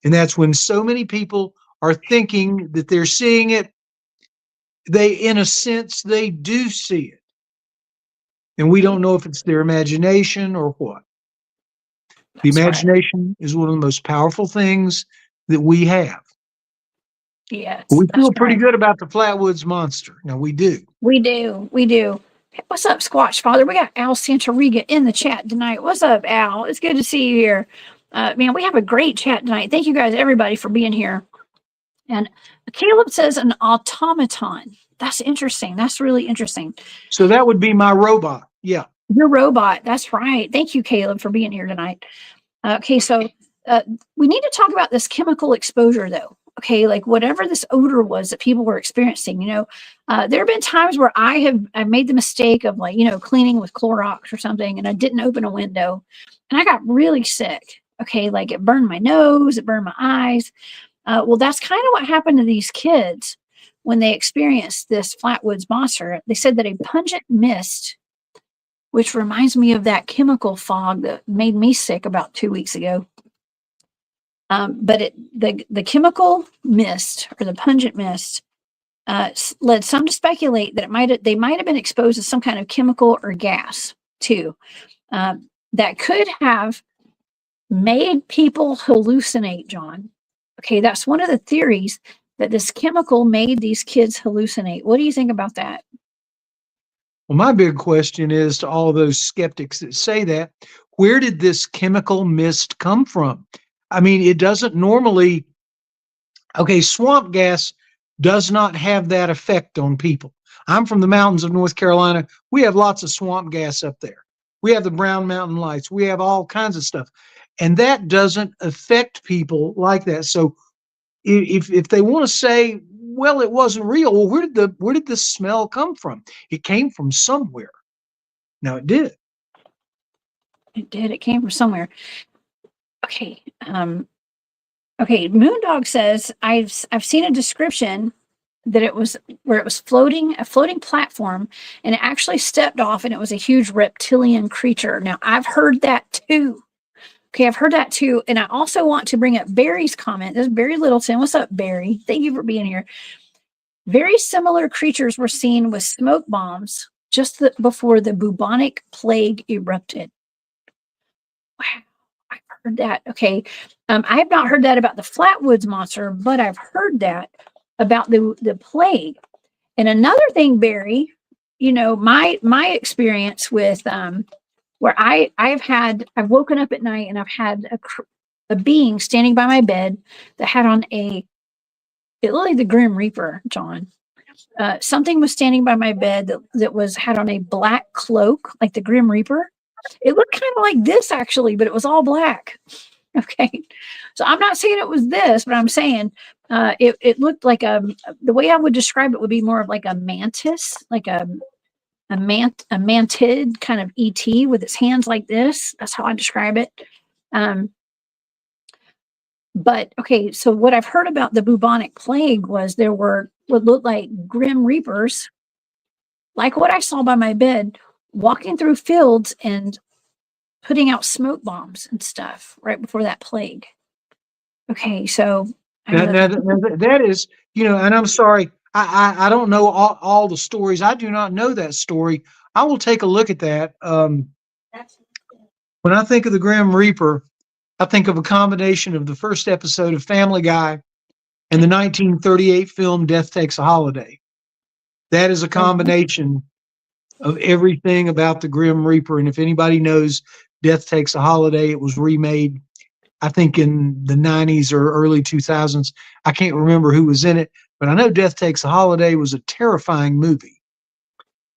And that's when so many people are thinking that they're seeing it. They, in a sense, they do see it. And we don't know if it's their imagination or what. The imagination is one of the most powerful things that we have. Yes. We feel pretty good about the Flatwoods Monster. No, we do. We do. We do. What's up, Squatch Father? We got Al Santoriga in the chat tonight. What's up, Al? It's good to see you here. Man, we have a great chat tonight. Thank you guys, everybody, for being here. And Caleb says an automaton. That's interesting. That's really interesting. So that would be my robot. Yeah. Your robot. That's right. Thank you, Caleb, for being here tonight. Okay, so we need to talk about this chemical exposure, though. Okay, like whatever this odor was that people were experiencing, there have been times where I made the mistake of like, cleaning with Clorox or something, and I didn't open a window, and I got really sick. Okay, like it burned my nose, it burned my eyes. Well, that's kind of what happened to these kids when they experienced this Flatwoods Monster. They said that a pungent mist, which reminds me of that chemical fog that made me sick about 2 weeks ago. But the chemical mist or the pungent mist led some to speculate that they might have been exposed to some kind of chemical or gas too, that could have made people hallucinate, John. Okay, that's one of the theories, that this chemical made these kids hallucinate. What do you think about that? Well, my big question is to all those skeptics that say that, where did this chemical mist come from? I mean, it doesn't normally, okay, swamp gas does not have that effect on people. I'm from the mountains of North Carolina. We have lots of swamp gas up there. We have the Brown Mountain Lights. We have all kinds of stuff. And that doesn't affect people like that. So if they want to say, well, it wasn't real, well, where did the smell come from? It came from somewhere. Now it did. It did. It came from somewhere. Okay. Okay. Moondog says I've seen a description that it was where it was a floating platform, and it actually stepped off, and it was a huge reptilian creature. Now I've heard that too. Okay, I've heard that too, and I also want to bring up Barry's comment. This is Barry Littleton. What's up, Barry? Thank you for being here. Very similar creatures were seen with smoke bombs just before the bubonic plague erupted. Wow, I've heard that. Okay, I have not heard that about the Flatwoods Monster, but I've heard that about the plague. And another thing, Barry, my experience with where I've woken up at night and I've had a being standing by my bed that had on it looked like the Grim Reaper, John. Something was standing by my bed that had on a black cloak, like the Grim Reaper. It looked kind of like this actually, but it was all black. Okay, so I'm not saying it was this, but I'm saying it looked like the way I would describe it would be more of like a mantis, like a mantid kind of ET with its hands like this. That's how I describe it. But okay, so what I've heard about the bubonic plague was there were what looked like Grim Reapers, like what I saw by my bed, walking through fields and putting out smoke bombs and stuff right before that plague. Okay, so That is, and I'm sorry, I don't know all the stories. I do not know that story. I will take a look at that. When I think of the Grim Reaper, I think of a combination of the first episode of Family Guy and the 1938 film Death Takes a Holiday. That is a combination of everything about the Grim Reaper. And if anybody knows Death Takes a Holiday, it was remade, I think, in the 90s or early 2000s. I can't remember who was in it, but I know Death Takes a Holiday was a terrifying movie.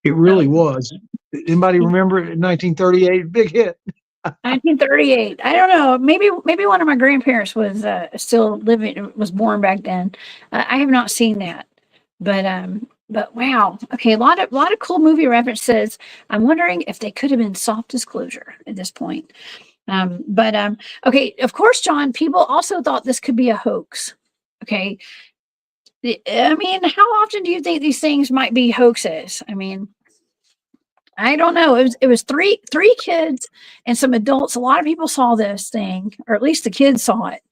It really was. Anybody remember it in 1938? Big hit. 1938. I don't know. Maybe one of my grandparents was still living, was born back then. I have not seen that, but wow. Okay, a lot of cool movie references. I'm wondering if they could have been soft disclosure at this point. Okay, of course, John. People also thought this could be a hoax. Okay, I mean, how often do you think these things might be hoaxes? I mean, I don't know. It was three kids and some adults. A lot of people saw this thing, or at least the kids saw it.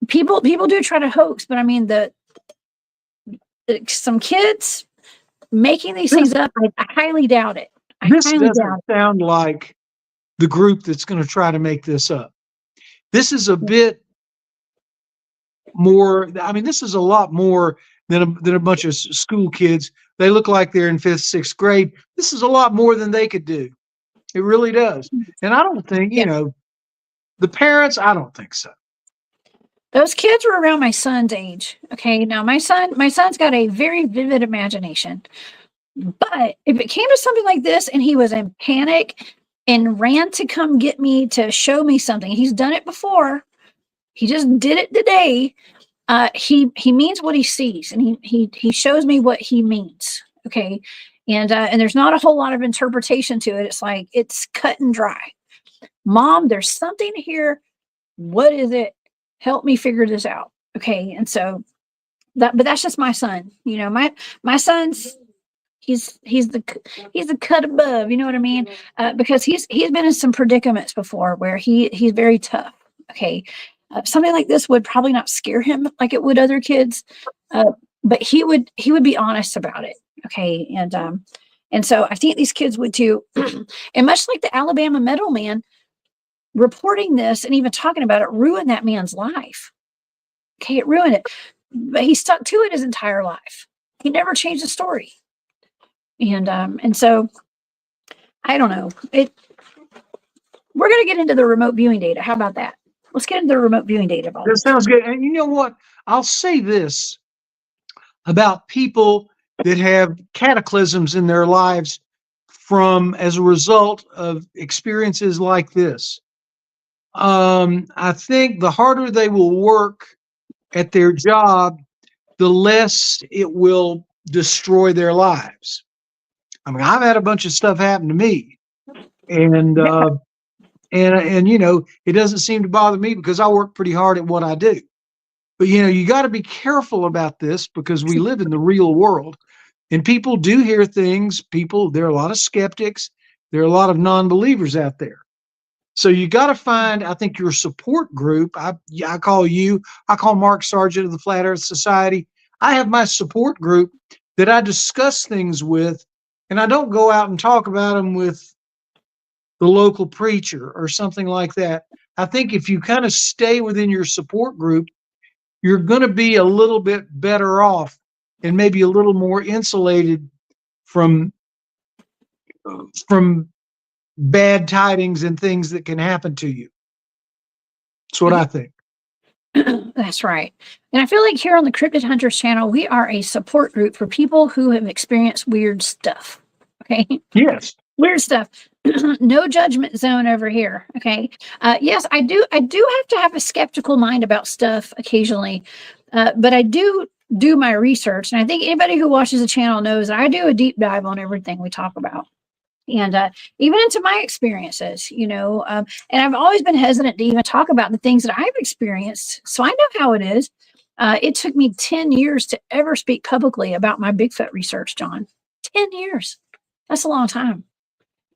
People do try to hoax, but I mean some kids making these things up. I highly doubt it. This doesn't sound like the group that's going to try to make this up. This is a bit more. I mean, this is a lot more than a bunch of school kids. They look like they're in 5th, 6th grade. This is a lot more than they could do. It really does. And I don't think, the parents, I don't think so. Those kids were around my son's age. Okay. Now my son's got a very vivid imagination. But if it came to something like this and he was in panic and ran to come get me to show me something, he's done it before. He just did it today. He means what he sees, and he shows me what he means. Okay, and there's not a whole lot of interpretation to it. It's like it's cut and dry. Mom, there's something here. What is it? Help me figure this out. Okay, and so but that's just my son. My son's he's the cut above. You know what I mean? Because he's been in some predicaments before where he's very tough. Okay. Something like this would probably not scare him like it would other kids, but he would be honest about it. Okay, and so I think these kids would too. And much like the Alabama Metal Man, reporting this and even talking about it ruined that man's life. Okay, it ruined it, but he stuck to it his entire life. He never changed the story, and so I don't know. We're going to get into the remote viewing data. How about that? Let's get into the remote viewing data. That sounds good. And you know what? I'll say this about people that have cataclysms in their lives as a result of experiences like this. I think the harder they will work at their job, the less it will destroy their lives. I mean, I've had a bunch of stuff happen to me, and it doesn't seem to bother me because I work pretty hard at what I do. But, you got to be careful about this because we live in the real world and people do hear things. There are a lot of skeptics. There are a lot of non-believers out there. So you got to find, I think, your support group. I call Mark Sargent of the Flat Earth Society. I have my support group that I discuss things with, and I don't go out and talk about them with the local preacher or something like that. I think if you kind of stay within your support group, you're going to be a little bit better off and maybe a little more insulated from bad tidings and things that can happen to you. That's what I think. That's right. And I feel like here on the Cryptid Hunters channel, we are a support group for people who have experienced weird stuff. Okay. Yes. Weird stuff. No judgment zone over here. Okay. Yes, I do have to have a skeptical mind about stuff occasionally. But I do my research. And I think anybody who watches the channel knows I do a deep dive on everything we talk about. And even into my experiences, and I've always been hesitant to even talk about the things that I've experienced. So I know how it is. It took me 10 years to ever speak publicly about my Bigfoot research, John. 10 years. That's a long time.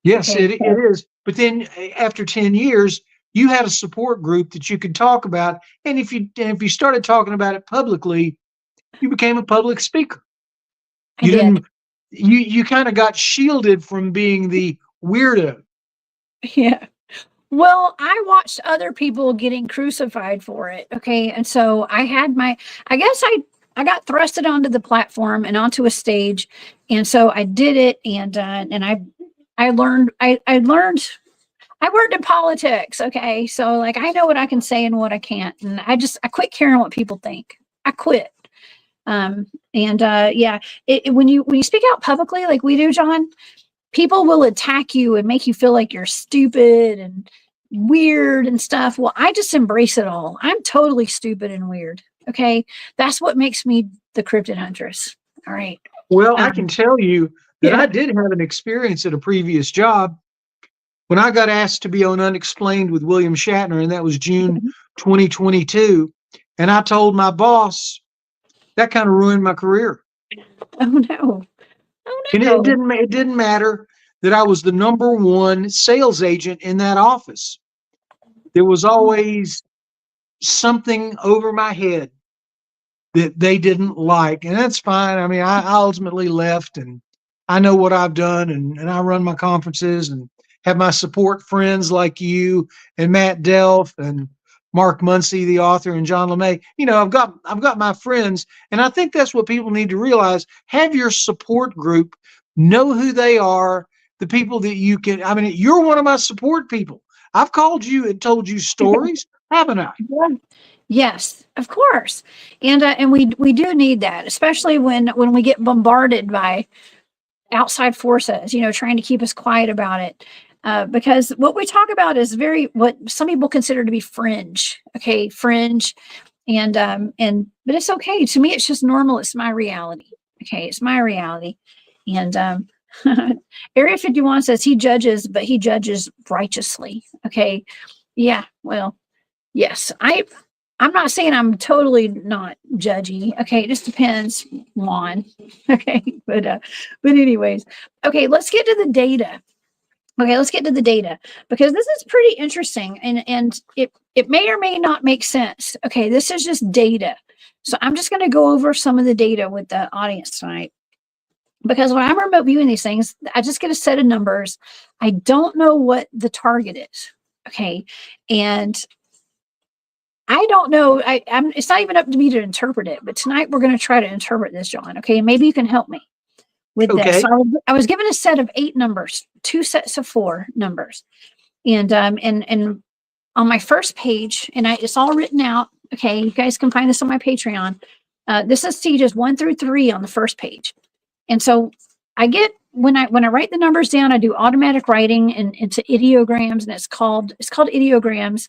Yes, Okay. it is. But then after 10 years, you had a support group that you could talk about. And if you started talking about it publicly, you became a public speaker. I You did. didn't you kind of got shielded from being the weirdo. Yeah. Well, I watched other people getting crucified for it. Okay. And so I had I guess I got thrusted onto the platform and onto a stage. And so I did it. And I learned, I worked in politics. Okay. So like, I know what I can say and what I can't. And I quit caring what people think. I quit. Yeah, when you speak out publicly, like we do, John, people will attack you and make you feel like you're stupid and weird and stuff. Well, I just embrace it all. I'm totally stupid and weird. Okay. That's what makes me the cryptid huntress. All right. Well, I can Um, tell you that yeah. I did have an experience at a previous job when I got asked to be on Unexplained with William Shatner, and that was June 2022. And I told my boss that kind of ruined my career. Oh no. Oh And no. it didn't matter that I was the number one sales agent in that office. There was always something over my head that they didn't like, and that's fine. I mean, I ultimately left, and I know what I've done, and I run my conferences and have my support friends like you and Matt Delf and Mark Muncy, the author, and John LeMay. You know, I've got my friends, and I think that's what people need to realize. Have your support group, know who they are, the people that you can. I mean, you're one of my support people. I've called you and told you stories, haven't I? Yeah. Yes, of course. And we do need that, especially when we get bombarded by outside forces, trying to keep us quiet about it. Because what we talk about is what some people consider to be fringe. Okay, fringe, but it's okay to me. It's just normal. It's my reality. Okay, it's my reality. And Area 51 says he judges, but he judges righteously. Okay, yeah. Well, yes, I'm not saying I'm totally not judgy. Okay, it just depends on. Okay, but anyways, okay, let's get to the data. Okay, let's get to the data because this is pretty interesting and it may or may not make sense. Okay, this is just data. So I'm just going to go over some of the data with the audience tonight because when I'm remote viewing these things, I just get a set of numbers. I don't know what the target is. Okay, and I don't know. It's not even up to me to interpret it, but tonight we're going to try to interpret this, John. Okay, maybe you can help me with this. Okay. So I was given a set of 8 numbers, 2 sets of 4 numbers, and on my first page, and it's all written out. Okay, you guys can find this on my Patreon. This is stages 1 through 3 on the first page, and so I get when I write the numbers down, I do automatic writing into ideograms, and it's called ideograms.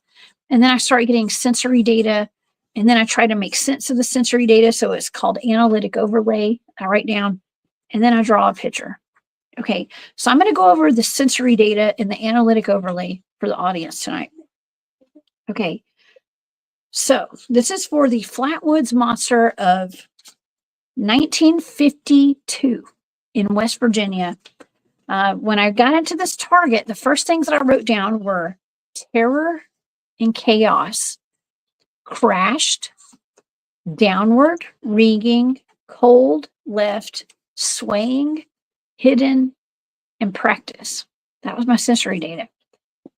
And then I start getting sensory data, and then I try to make sense of the sensory data. So it's called analytic overlay. I write down, and then I draw a picture. Okay, so I'm going to go over the sensory data and the analytic overlay for the audience tonight. Okay, so this is for the Flatwoods Monster of 1952 in West Virginia. When I got into this target, the first things that I wrote down were terror and chaos, crashed, downward, rigging, cold, left, swaying, hidden, and practice. That was my sensory data.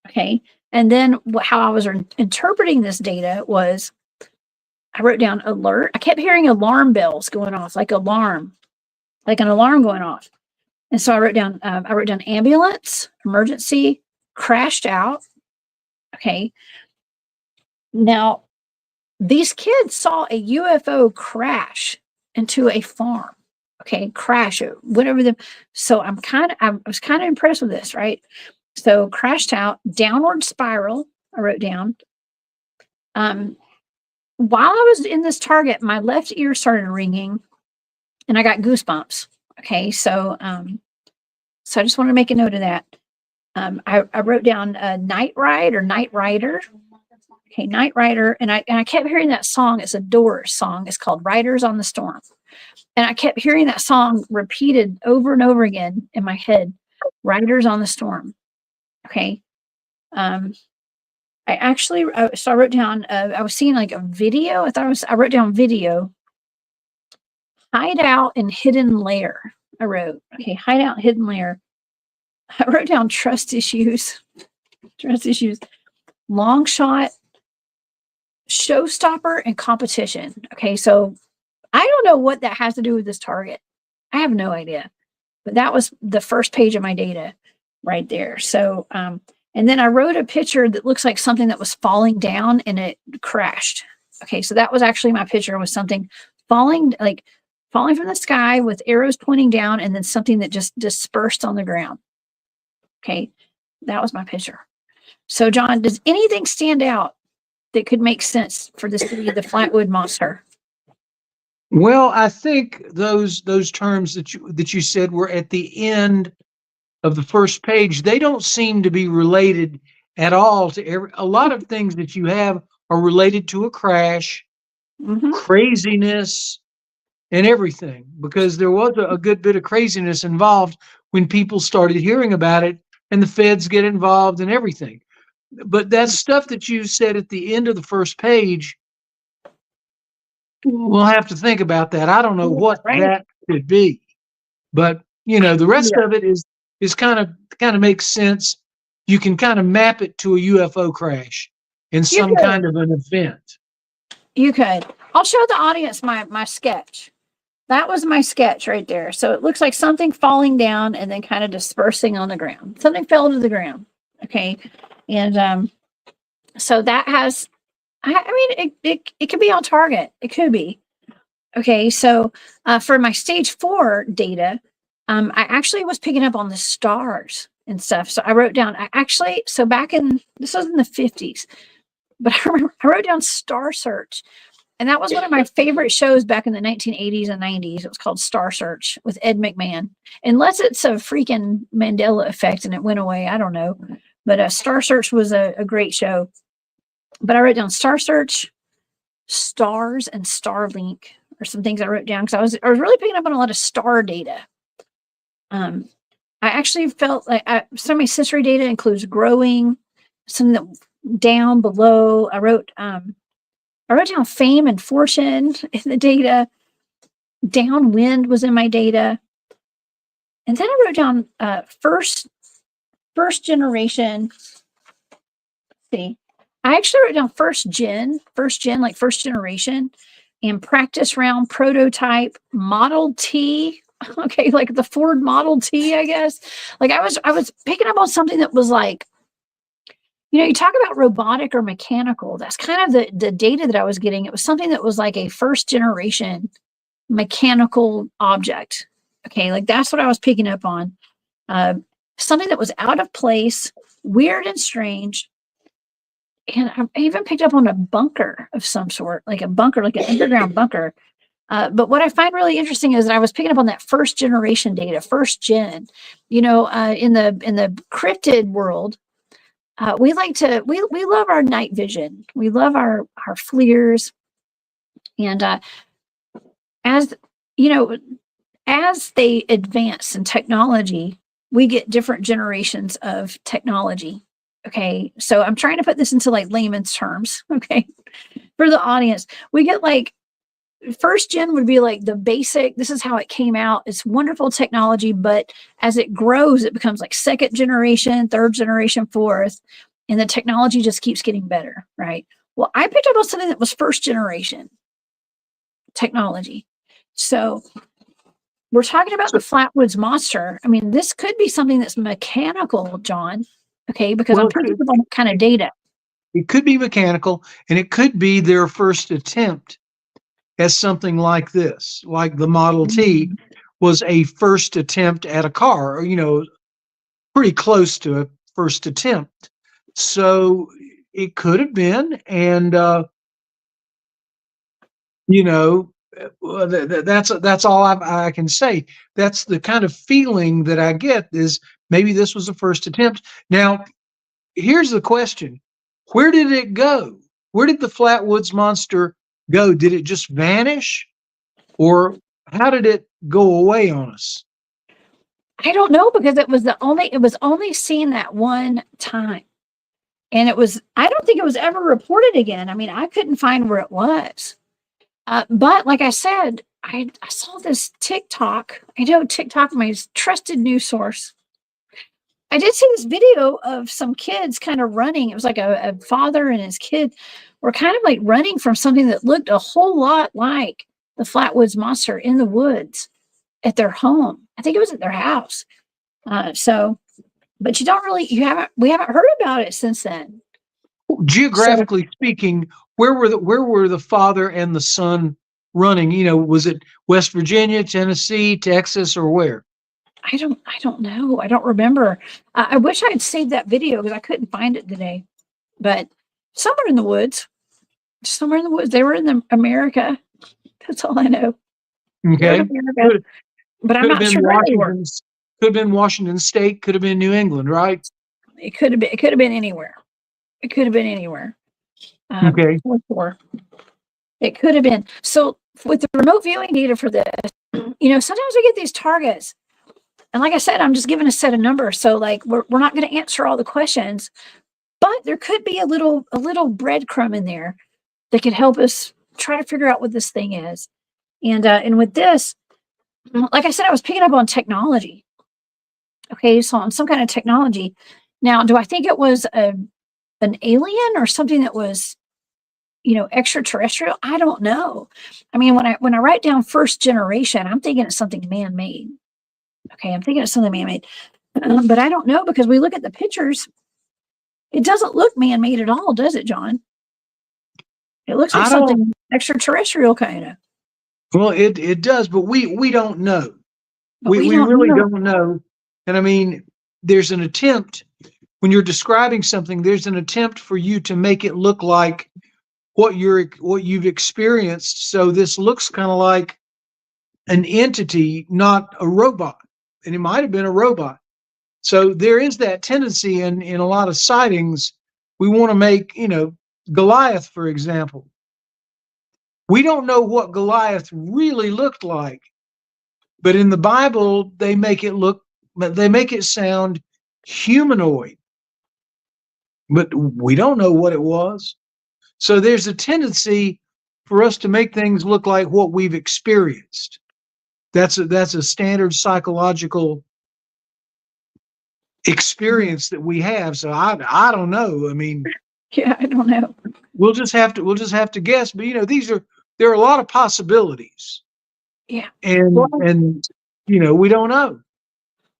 Okay. And then how I was interpreting this data was I wrote down alert. I kept hearing alarm bells going off, like an alarm going off. And so I wrote down ambulance, emergency, crashed out. Okay. Now, these kids saw a UFO crash into a farm. Okay, crash it, whatever the. So I was kind of impressed with this, right? So crashed out, downward spiral. I wrote down. While I was in this target, my left ear started ringing, and I got goosebumps. Okay, so so I just want to make a note of that. I wrote down night ride or night rider. Okay, Night Rider, and I kept hearing that song. It's a Doors song. It's called "Riders on the Storm." And I kept hearing that song repeated over and over again in my head. Riders on the Storm. Okay. I actually, so I wrote down, I was seeing like a video. I wrote down video, hideout and hidden lair. I wrote, okay, hideout, hidden lair. I wrote down trust issues, long shot, showstopper, and competition. Okay. So I don't know what that has to do with this target. I have no idea, but that was the first page of my data right there. So, and then I wrote a picture that looks like something that was falling down and it crashed. Okay. So that was actually my picture, was something falling from the sky with arrows pointing down, and then something that just dispersed on the ground. Okay. That was my picture. So John, does anything stand out that could make sense for this to be the Flatwood Monster? Well, I think those terms that you said were at the end of the first page, they don't seem to be related at all to a lot of things that you have are related to a crash, craziness, and everything, because there was a good bit of craziness involved when people started hearing about it and the feds get involved and everything. But that stuff that you said at the end of the first page, we'll have to think about that. I don't know what that could be, but the rest of it is kind of makes sense. You can kind of map it to a UFO crash in some kind of an event. You could. I'll show the audience my sketch. That was my sketch right there. So it looks like something falling down and then kind of dispersing on the ground. Something fell to the ground. Okay. And so that has, I mean, it could be on target. It could be. Okay. So for my stage 4 data, I actually was picking up on the stars and stuff. So I wrote down, so this was in the 50s, but I wrote down Star Search. And that was one of my favorite shows back in the 1980s and 90s. It was called Star Search with Ed McMahon. Unless it's a freaking Mandela effect and it went away, I don't know. But Star Search was a great show. But I wrote down Star Search, stars, and Starlink are some things I wrote down because I was really picking up on a lot of star data. I actually felt like some of my sensory data includes growing, some that down below. I wrote down fame and fortune in the data. Downwind was in my data. And then I wrote down first generation. Let's see. I actually wrote down first gen, like first generation, and practice round, prototype, Model T. Okay, like the Ford Model T, I guess. Like I was picking up on something that was like, you talk about robotic or mechanical. That's kind of the data that I was getting. It was something that was like a first generation mechanical object. Okay, like that's what I was picking up on. Something that was out of place, weird and strange. And I even picked up on a bunker of some sort, like an underground bunker. But what I find really interesting is that I was picking up on that first generation data, first gen. In the cryptid world, we love our night vision. We love our FLIRs. And as they advance in technology, we get different generations of technology. Okay. So I'm trying to put this into like layman's terms. Okay. For the audience, we get like first gen would be like the basic, this is how it came out. It's wonderful technology, but as it grows, it becomes like second generation, third generation, fourth, and the technology just keeps getting better, right? Well, I picked up on something that was first generation technology. So we're talking about the Flatwoods Monster. I mean, this could be something that's mechanical, John. Okay, because I'm picking up on that kind of data. It could be mechanical, and it could be their first attempt as something like this, like the Model T was a first attempt at a car, pretty close to a first attempt. So it could have been, and that's all I can say. That's the kind of feeling that I get, is maybe this was a first attempt. Now, here's the question. Where did it go? Where did the Flatwoods Monster go? Did it just vanish? Or how did it go away on us? I don't know, because it was only seen that one time. And I don't think it was ever reported again. I mean, I couldn't find where it was. But like I said, I saw this TikTok. I know TikTok, my trusted news source. I did see this video of some kids kind of running. It was like a father and his kid were kind of like running from something that looked a whole lot like the Flatwoods Monster in the woods at their home. I think it was at their house. But we haven't heard about it since then. Geographically speaking, where were the father and the son running? You know, was it West Virginia, Tennessee, Texas, or where? I don't know. I don't remember. I wish I had saved that video because I couldn't find it today. But somewhere in the woods, they were in America. That's all I know. Okay. America, but I'm not sure where they were. Could have been Washington State. Could have been New England, right? It could have been. It could have been anywhere. It could have been anywhere. Okay. It could have been. So with the remote viewing data for this, sometimes we get these targets. And like I said, I'm just giving a set of numbers. So like we're not going to answer all the questions, but there could be a little breadcrumb in there that could help us try to figure out what this thing is. And with this, like I said, I was picking up on technology. Okay, so on some kind of technology. Now, do I think it was an alien or something that was, extraterrestrial? I don't know. I mean, when I write down first generation, I'm thinking it's something man-made. Okay, I'm thinking it's something man-made. But I don't know, because we look at the pictures. It doesn't look man-made at all, does it, John? It looks like something extraterrestrial kind of. Well, it does, but we don't know. We really don't know. And I mean, there's an attempt, when you're describing something, there's an attempt for you to make it look like what you've experienced. So this looks kind of like an entity, not a robot. And it might have been a robot. So there is that tendency in a lot of sightings. We want to make, Goliath, for example. We don't know what Goliath really looked like, but in the Bible, they make it sound humanoid, but we don't know what it was. So there's a tendency for us to make things look like what we've experienced. That's a standard psychological experience that we have. So I don't know. I mean, yeah, I don't know. We'll just have to guess. But there are a lot of possibilities. Yeah, and we don't know.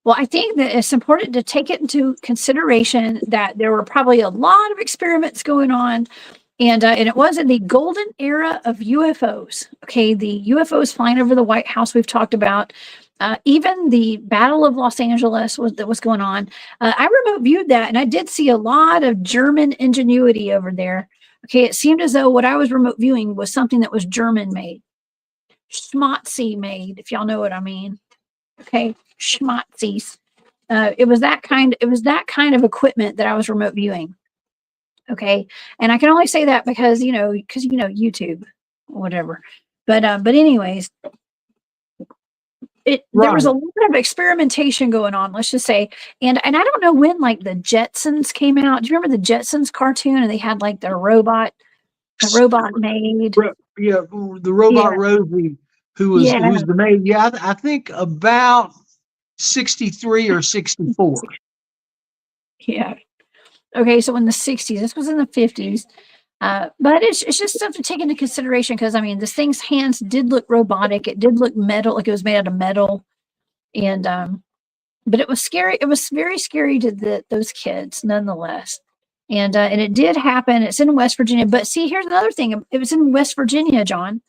Well, I think that it's important to take it into consideration that there were probably a lot of experiments going on. And it was in the golden era of UFOs. Okay, the UFOs flying over the White House we've talked about. Even the Battle of Los Angeles that was going on. I remote viewed that, and I did see a lot of German ingenuity over there. Okay, it seemed as though what I was remote viewing was something that was German made, schmotzy made, if y'all know what I mean. Okay, schmotzies. It was that kind of equipment that I was remote viewing. Okay. And I can only say that because YouTube or whatever. But anyways, there was a lot of experimentation going on, let's just say. And I don't know when like the Jetsons came out. Do you remember the Jetsons cartoon? And they had like the robot maid. Yeah, the robot Rosie, who's the maid. Yeah, I think about 63 or 64. Yeah. Okay, so in the 60s, this was in the 50s. But it's just stuff to take into consideration, because I mean, this thing's hands did look robotic. It did look metal, like it was made out of metal. And but it was scary. It was very scary to those kids nonetheless. And it did happen. It's in West Virginia. But see, here's another thing. It was in West Virginia, John,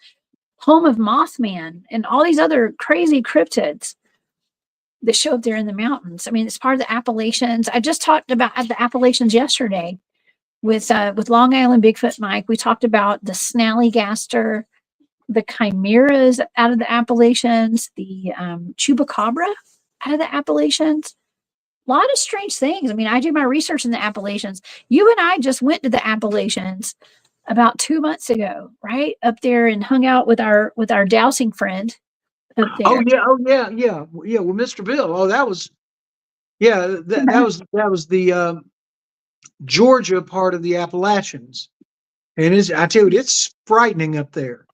home of Mothman and all these other crazy cryptids that show up there in the mountains. I mean, it's part of the Appalachians. I just talked about the Appalachians yesterday with Long Island Bigfoot Mike. We talked about the snallygaster, the chimeras out of the Appalachians, the chupacabra out of the Appalachians. A lot of strange things. I mean, I do my research in the Appalachians. You and I just went to the Appalachians about 2 months ago, right? Up there and hung out with our dowsing friend, up Oh there. yeah, oh yeah, yeah, yeah. Well, Mr. Bill. Oh, that was yeah. That was the Georgia part of the Appalachians, and I tell you, it's frightening up there.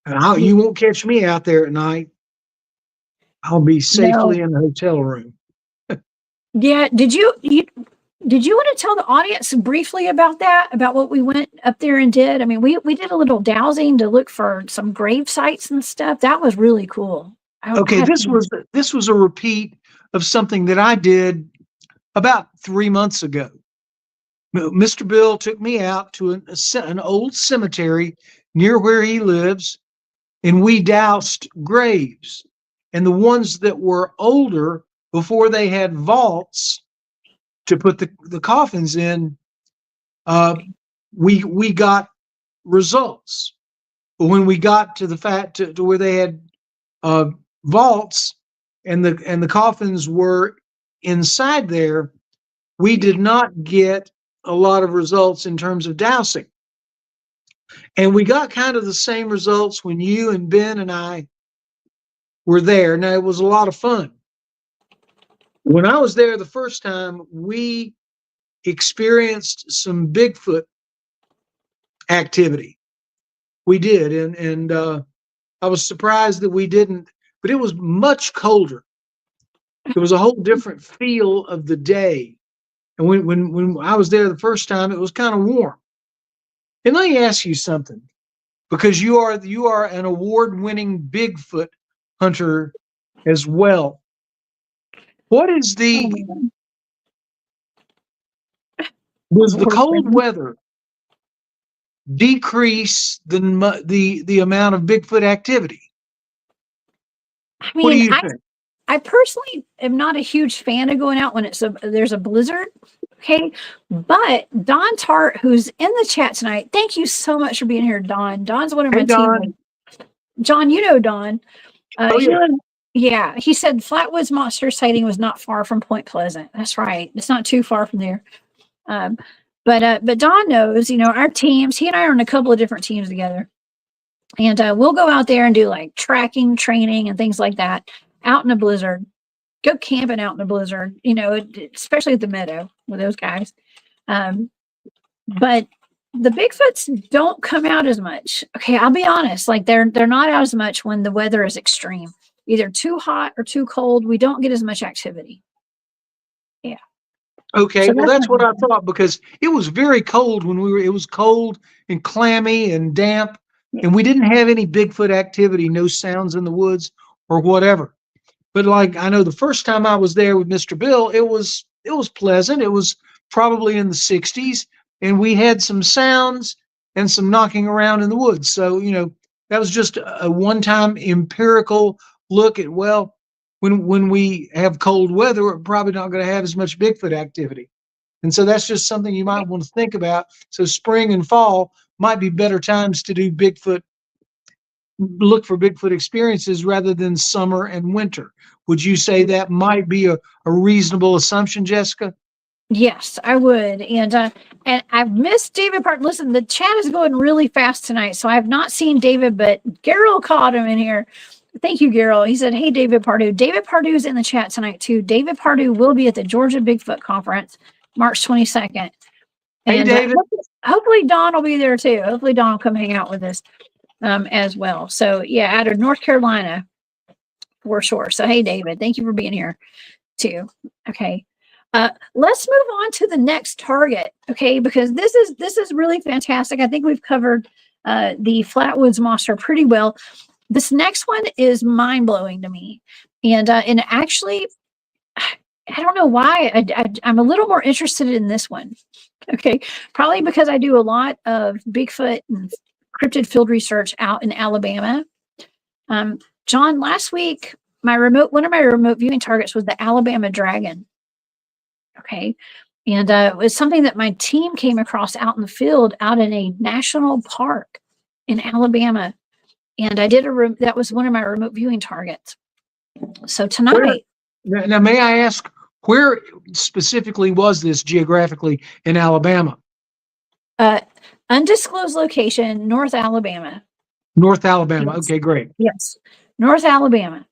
And Yeah. you won't catch me out there at night. I'll be No. safely in the hotel room. Yeah. Did you want to tell the audience briefly about that? About what we went up there and did? I mean, we did a little dowsing to look for some grave sites and stuff. That was really cool. I Okay, have this was a repeat of something that I did about 3 months ago. Mr. Bill took me out to an old cemetery near where he lives, and we doused graves. And the ones that were older, before they had vaults to put the coffins in, uh, we got results. But when we got to the fact to where they had uh, vaults and the coffins were inside there, we did not get a lot of results in terms of dowsing. And we got kind of the same results when you and Ben and I were there. Now, it was a lot of fun. When I was there the first time, we experienced some Bigfoot activity. We did, and I was surprised that we didn't, but it was much colder. It was a whole different feel of the day. And when I was there the first time, it was kind of warm. And let me ask you something, because you are an award-winning Bigfoot hunter as well. What is oh the man. does the Lord, cold weather decrease the amount of Bigfoot activity? I What do mean, you I think? I personally am not a huge fan of going out when there's a blizzard. Okay. But Don Tart, who's in the chat tonight, thank you so much for being here, Don. Don's one of Hey, my teammates. Don. John, you know Don. Oh He yeah. lives, yeah, he said Flatwoods Monster sighting was not far from Point Pleasant. That's right. It's not too far from there. Um, but Don knows, our teams. He and I are on a couple of different teams together, and we'll go out there and do like tracking training and things like that out in a blizzard. Go camping out in a blizzard, especially at the meadow with those guys. Um, but the Bigfoots don't come out as much. Okay, I'll be honest. Like they're not out as much when the weather is extreme, either too hot or too cold. We don't get as much activity. Yeah. Okay, So well that's that's my what I thought, because it was very cold when it was cold and clammy and damp, yeah. and we didn't have any Bigfoot activity, no sounds in the woods or whatever. But like, I know the first time I was there with Mr. Bill, it was pleasant. It was probably in the 60s, and we had some sounds and some knocking around in the woods. So, that was just a one-time empirical look at, well, when we have cold weather, we're probably not going to have as much Bigfoot activity. And so that's just something you might want to think about. So spring and fall might be better times to do look for Bigfoot experiences rather than summer and winter. Would you say that might be a reasonable assumption, Jessica? Yes, I would. And I've missed David Parton. Listen, the chat is going really fast tonight, so I have not seen David, but Gerald caught him in here. Thank you, Gerald. He said, "Hey, David Pardue." David Pardue's in the chat tonight too. David Pardue will be at the Georgia Bigfoot Conference, March 22nd, Hey, and David. hopefully Don will be there too. Hopefully Don will come hang out with us as well. So yeah, out of North Carolina for sure. So hey, David, thank you for being here too. Okay. Let's move on to the next target, okay? Because this is really fantastic. I think we've covered the Flatwoods Monster pretty well. This next one is mind blowing to me, and actually, I don't know why I'm a little more interested in this one. Okay, probably because I do a lot of Bigfoot and cryptid field research out in Alabama. John, last week one of my remote viewing targets was the Alabama dragon. Okay. And it was something that my team came across out in the field, out in a national park in Alabama. And I did that was one of my remote viewing targets. So Where, tonight, now, may I ask, where specifically was this geographically in Alabama? undisclosed location, North Alabama. North Alabama. Yes. Okay, great. Yes. North Alabama.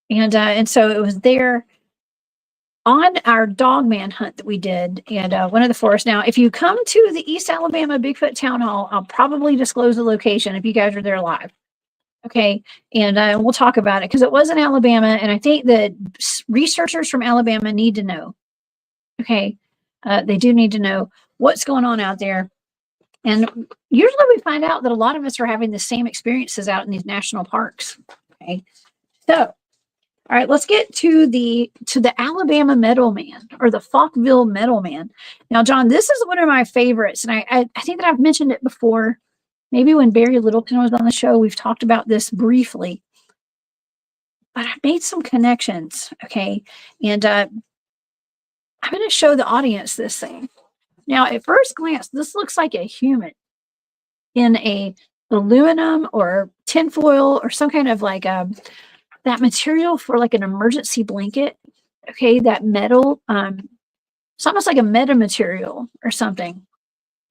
And so it was there on our dogman hunt that we did, and one of the forests. Now, if you come to the East Alabama Bigfoot Town Hall, I'll probably disclose the location if you guys are there live. Okay, and we'll talk about it because it was in Alabama, and I think that researchers from Alabama need to know. Okay, they do need to know what's going on out there. And usually we find out that a lot of us are having the same experiences out in these national parks. Okay, so all right, let's get to the Alabama Metal Man, or the Falkville Metal Man. Now, John, this is one of my favorites, and I think that I've mentioned it before. Maybe when Barry Littleton was on the show, we've talked about this briefly. But I made some connections, okay? And I'm going to show the audience this thing. Now, at first glance, this looks like a human in a aluminum or tinfoil or some kind of like that material for like an emergency blanket. Okay, that metal, it's almost like a meta material or something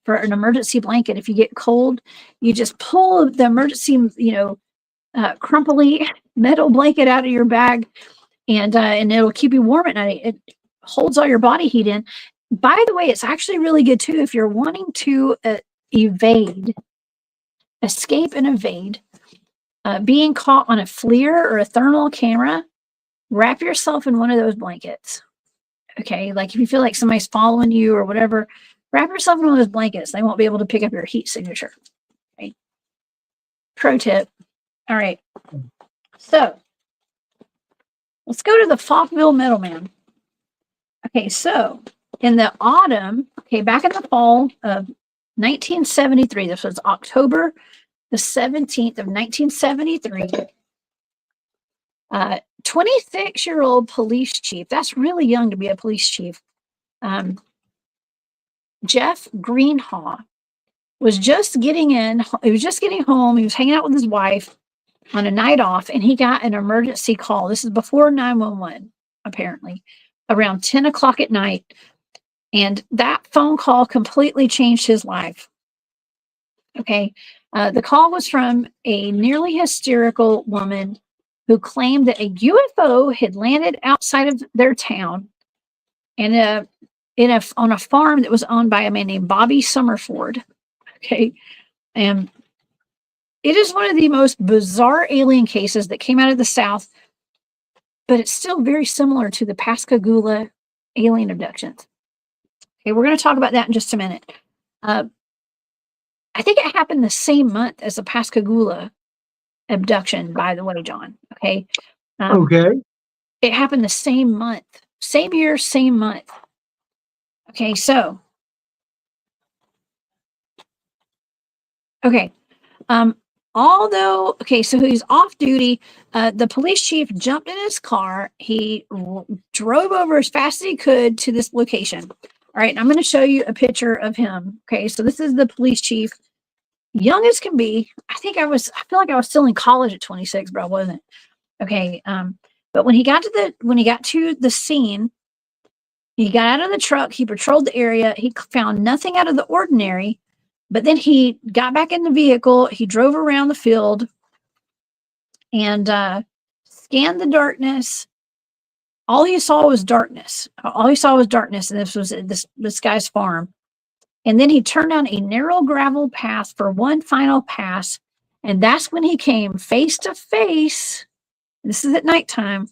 for an emergency blanket. If you get cold, you just pull the emergency, crumply metal blanket out of your bag, and it'll keep you warm at night. It holds all your body heat in. By the way, it's actually really good too if you're wanting to escape and evade being caught on a FLIR or a thermal camera. Wrap yourself in one of those blankets. Okay, like if you feel like somebody's following you or whatever, wrap yourself in one of those blankets. They won't be able to pick up your heat signature. Okay. Pro tip. All right. So let's go to the Falkville Metal Man. Okay, so in the autumn, back in the fall of 1973, this was October the 17th of 1973, 26-year-old police chief, that's really young to be a police chief, Jeff Greenhaw, was just getting home. He was hanging out with his wife on a night off, and he got an emergency call. This is before 911, apparently, around 10 o'clock at night. And that phone call completely changed his life. Okay. The call was from a nearly hysterical woman who claimed that a UFO had landed outside of their town and on a farm that was owned by a man named Bobby Summerford. Okay. And it is one of the most bizarre alien cases that came out of the South, but it's still very similar to the Pascagoula alien abductions. Okay, we're going to talk about that in just a minute. I think it happened the same month as the Pascagoula abduction, by the way, John. Okay. Okay. It happened the same month, same year, same month. Okay, so. Okay. So he's off duty. The police chief jumped in his car. He drove over as fast as he could to this location. All right, and I'm going to show you a picture of him. Okay, so this is the police chief, young as can be. I feel like I was still in college at 26, but I wasn't. Okay, but when he got to the scene, he got out of the truck. He patrolled the area. He found nothing out of the ordinary. But then he got back in the vehicle. He drove around the field and scanned the darkness. All he saw was darkness. And this was this guy's farm. And then he turned down a narrow gravel path for one final pass. And that's when he came face to face. This is at nighttime.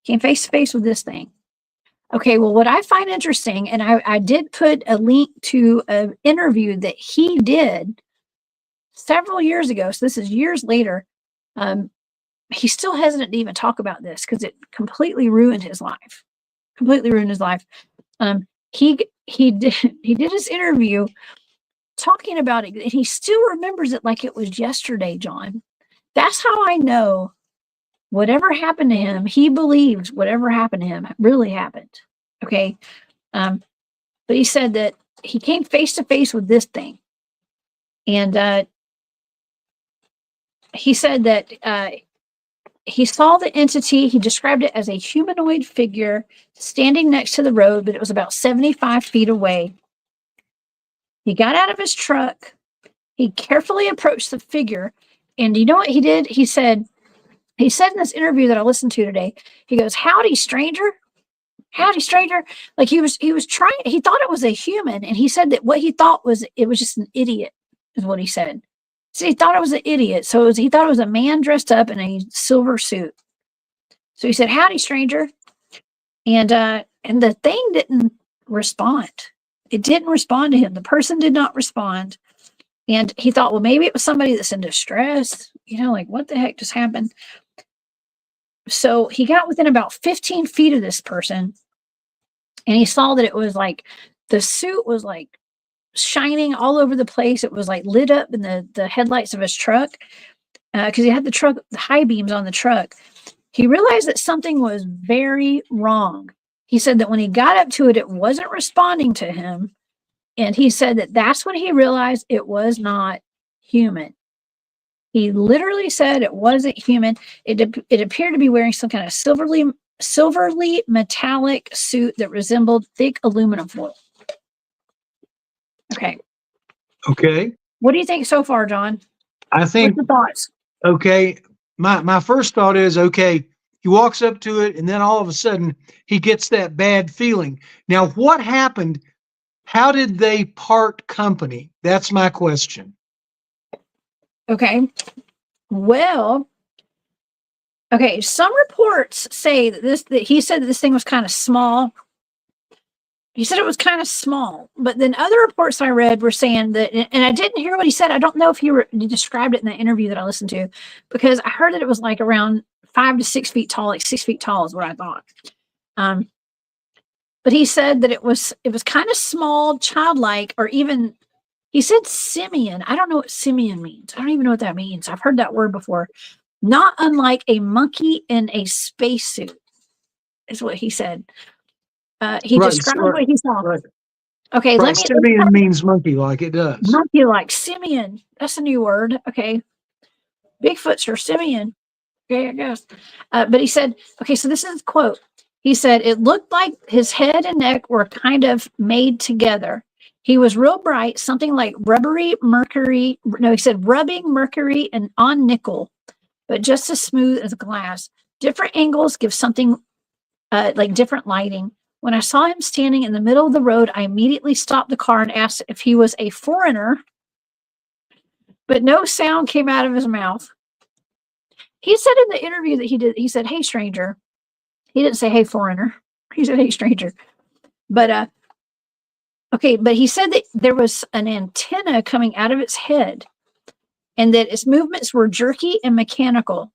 Came face to face with this thing. Okay, well, what I find interesting, and I did put a link to an interview that he did several years ago. So this is years later. He's still hesitant to even talk about this because it completely ruined his life. He did his interview talking about it, and he still remembers it like it was yesterday, John. That's how I know whatever happened to him, he believes whatever happened to him really happened. Okay. But he said that he came face to face with this thing. And he said that he saw the entity. He described it as a humanoid figure standing next to the road, but it was about 75 feet away. He got out of his truck. He carefully approached the figure. And you know what he did? He said, He said in this interview that I listened to today, he goes, "Howdy, stranger. Howdy, stranger." Like he was trying, he thought it was a human. And he said that what he thought was, it was just an idiot, is what he said. So he thought it was an idiot. So he thought it was a man dressed up in a silver suit. So he said, "Howdy, stranger." And the thing didn't respond. It didn't respond to him. The person did not respond. And he thought, well, maybe it was somebody that's in distress. Like, what the heck just happened? So he got within about 15 feet of this person, and he saw that it was like the suit was like shining all over the place. It was like lit up in the headlights of his truck, because he had the high beams on the truck. He realized that something was very wrong. He said that when he got up to it, it wasn't responding to him. And he said that that's when he realized it was not human. He literally said it wasn't human. It appeared to be wearing some kind of silverly metallic suit that resembled thick aluminum foil. Okay. Okay. What do you think so far, John? I think, what's your thoughts? Okay, my first thought is, okay, he walks up to it and then all of a sudden he gets that bad feeling. Now, what happened? How did they part company? That's my question. Okay. Well, okay, some reports say that he said that this thing was kind of small. He said it was kind of small, but then other reports I read were saying that, and I didn't hear what he said. I don't know if he described it in the interview that I listened to, because I heard that it was like around 5 to 6 feet tall, like 6 feet tall is what I thought. But he said that it was kind of small, childlike, or even, he said simian. I don't know what simian means. I don't even know what that means. I've heard that word before. Not unlike a monkey in a spacesuit, is what he said. He described what he saw. Right. Okay, right. Simian means monkey, like it does. Monkey like simian. That's a new word. Okay. Bigfoots are simian. Okay, I guess. But he said, okay, so this is a quote. He said, it looked like his head and neck were kind of made together. He was real bright, something like rubbery mercury. No, he said rubbing mercury and on nickel, but just as smooth as glass. Different angles give something like different lighting. When I saw him standing in the middle of the road, I immediately stopped the car and asked if he was a foreigner, but no sound came out of his mouth. He said in the interview that he did, he said, "Hey, stranger." He didn't say, "Hey, foreigner." He said, "Hey, stranger." But, okay, but he said that there was an antenna coming out of its head and that its movements were jerky and mechanical.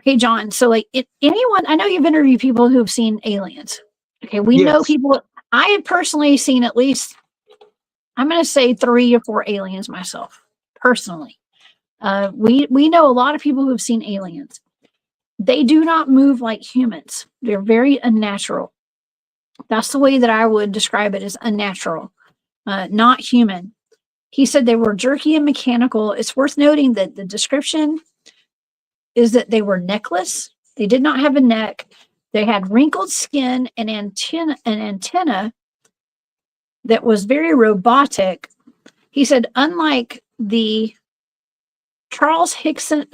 Okay, John, so like anyone, I know you've interviewed people who have seen aliens. Okay, we know people. I have personally seen at least, I'm going to say 3 or 4 aliens myself, personally. We know a lot of people who have seen aliens. They do not move like humans. They're very unnatural. That's the way that I would describe it, as unnatural, not human. He said they were jerky and mechanical. It's worth noting that the description is that they were neckless. They did not have a neck. They had wrinkled skin and antenna that was very robotic. He said, unlike the Charles Hickson,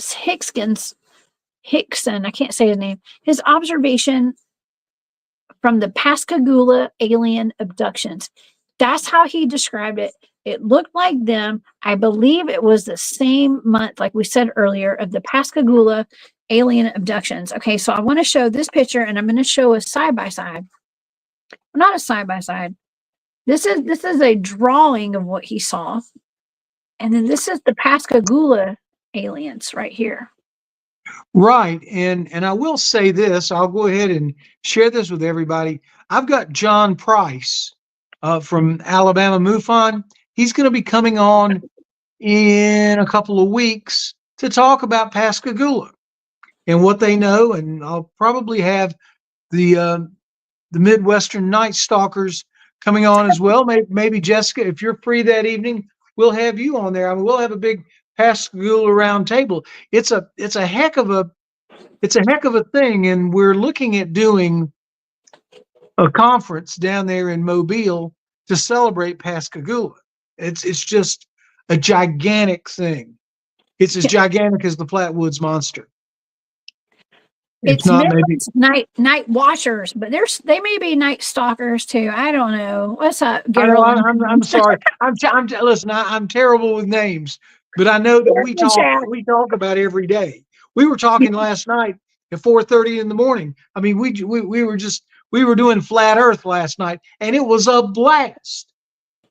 I can't say his name, his observation from the Pascagoula alien abductions. That's how he described it. It looked like them. I believe it was the same month, like we said earlier, of the Pascagoula alien abductions. Okay, so I want to show this picture, and I'm going to show a side-by-side. Not a side-by-side. This is a drawing of what he saw. And then this is the Pascagoula aliens right here. Right. And I will say this, I'll go ahead and share this with everybody. I've got John Price from Alabama MUFON. He's going to be coming on in a couple of weeks to talk about Pascagoula and what they know. And I'll probably have the Midwestern Night Stalkers coming on as well. Maybe Jessica, if you're free that evening, we'll have you on there. I mean, we'll have a big Pascagoula round table. It's a heck of a thing, and we're looking at doing a conference down there in Mobile to celebrate Pascagoula. It's just a gigantic thing. It's as gigantic as the Flatwoods Monster. If not, maybe. Midwest night watchers, but they may be night stalkers too. I don't know. What's up, I know. Gerald? I'm sorry. Listen. I'm terrible with names, but I know that we talk about every day. We were talking last night at 4:30 in the morning. I mean, we were doing flat Earth last night, and it was a blast.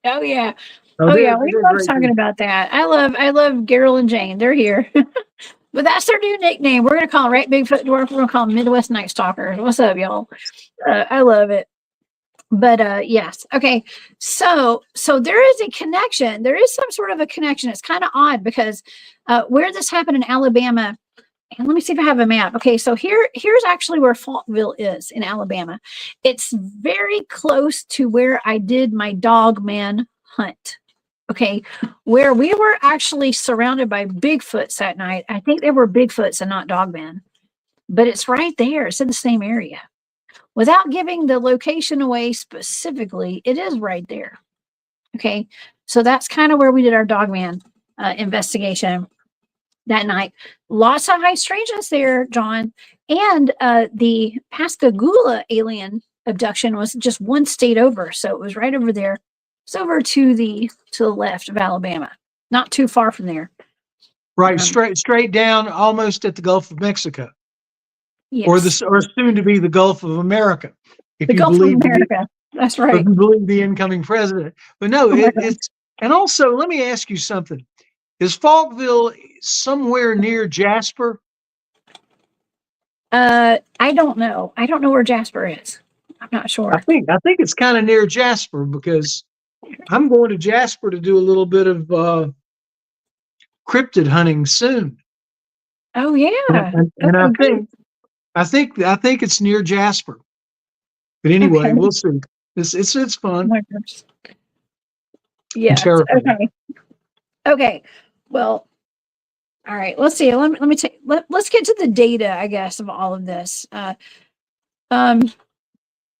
Oh yeah. So Oh yeah, we they're love great talking people. about that. I love Gerald and Jane. They're here. But that's their new nickname. We're gonna call them Right Bigfoot Dwarf. We're gonna call them Midwest Night Stalkers. What's up, y'all? I love it. But yes, okay. So there is a connection. There is some sort of a connection. It's kind of odd because where this happened in Alabama. And let me see if I have a map. Okay, so here's actually where Falkville is in Alabama. It's very close to where I did my dog man hunt. Okay, where we were actually surrounded by Bigfoots that night. I think they were Bigfoots and not dogmen, but it's right there. It's in the same area. Without giving the location away specifically, it is right there. Okay, so that's kind of where we did our dogman investigation that night. Lots of high strangeness there, John. And the Pascagoula alien abduction was just one state over, so it was right over there. It's over to the left of Alabama, not too far from there. Right, straight down, almost at the Gulf of Mexico, Yes. or soon to be the Gulf of America, if The you Gulf of believe America. That's right. if you believe the incoming president. But no, Oh my God. it's and also let me ask you something: is Falkville somewhere near Jasper? I don't know. I don't know where Jasper is. I'm not sure. I think it's kind of near Jasper because I'm going to Jasper to do a little bit of cryptid hunting soon. Oh yeah. And Okay, I think it's near Jasper. But anyway, okay. we'll see. It's Oh fun my gosh. and Yes. terrifying. Okay. Okay. Well, all right. Let's see. Let me take. Let's get to the data, I guess, of all of this. Um.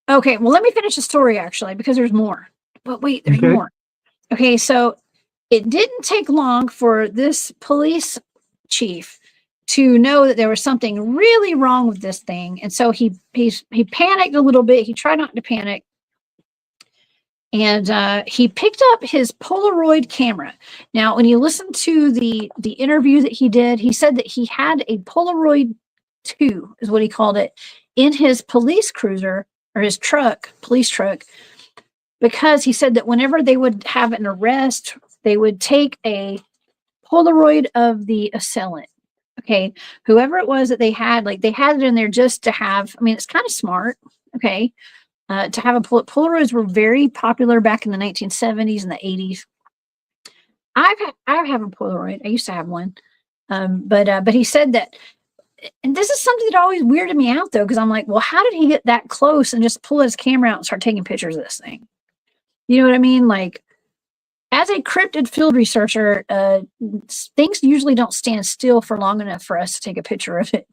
Okay. Well, let me finish the story actually, because there's more. But wait, there's Okay. more. Okay. So it didn't take long for this police chief to know that there was something really wrong with this thing, and so he panicked a little bit. He tried not to panic, and he picked up his Polaroid camera. Now, when you listen to the interview that he did, he said that he had a Polaroid 2, is what he called it, in his police cruiser or his police truck, because he said that whenever they would have an arrest, they would take a Polaroid of the assailant. Okay, whoever it was that they had, like they had it in there just to have. I mean, it's kind of smart. Okay, to have a Polaroids were very popular back in the 1970s and the 80s. I have a Polaroid. I used to have one, but he said that, and this is something that always weirded me out though, because I'm like, well, how did he get that close and just pull his camera out and start taking pictures of this thing? You know what I mean? Like, as a cryptid field researcher, things usually don't stand still for long enough for us to take a picture of it.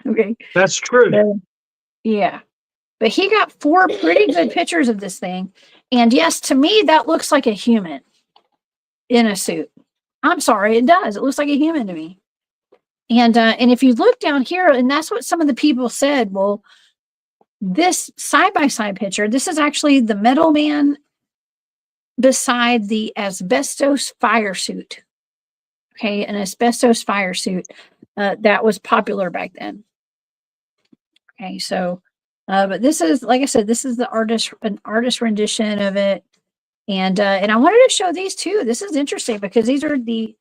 Okay, That's true. so, yeah. But he got 4 pretty good pictures of this thing. And yes, to me, that looks like a human in a suit. I'm sorry, it does. It looks like a human to me. And if you look down here, and that's what some of the people said, well, this side-by-side picture, this is actually the Metal Man beside the asbestos fire suit. Okay, an asbestos fire suit that was popular back then. Okay, so but this is, like I said, this is an artist rendition of it, and I wanted to show these too. This is interesting because these are the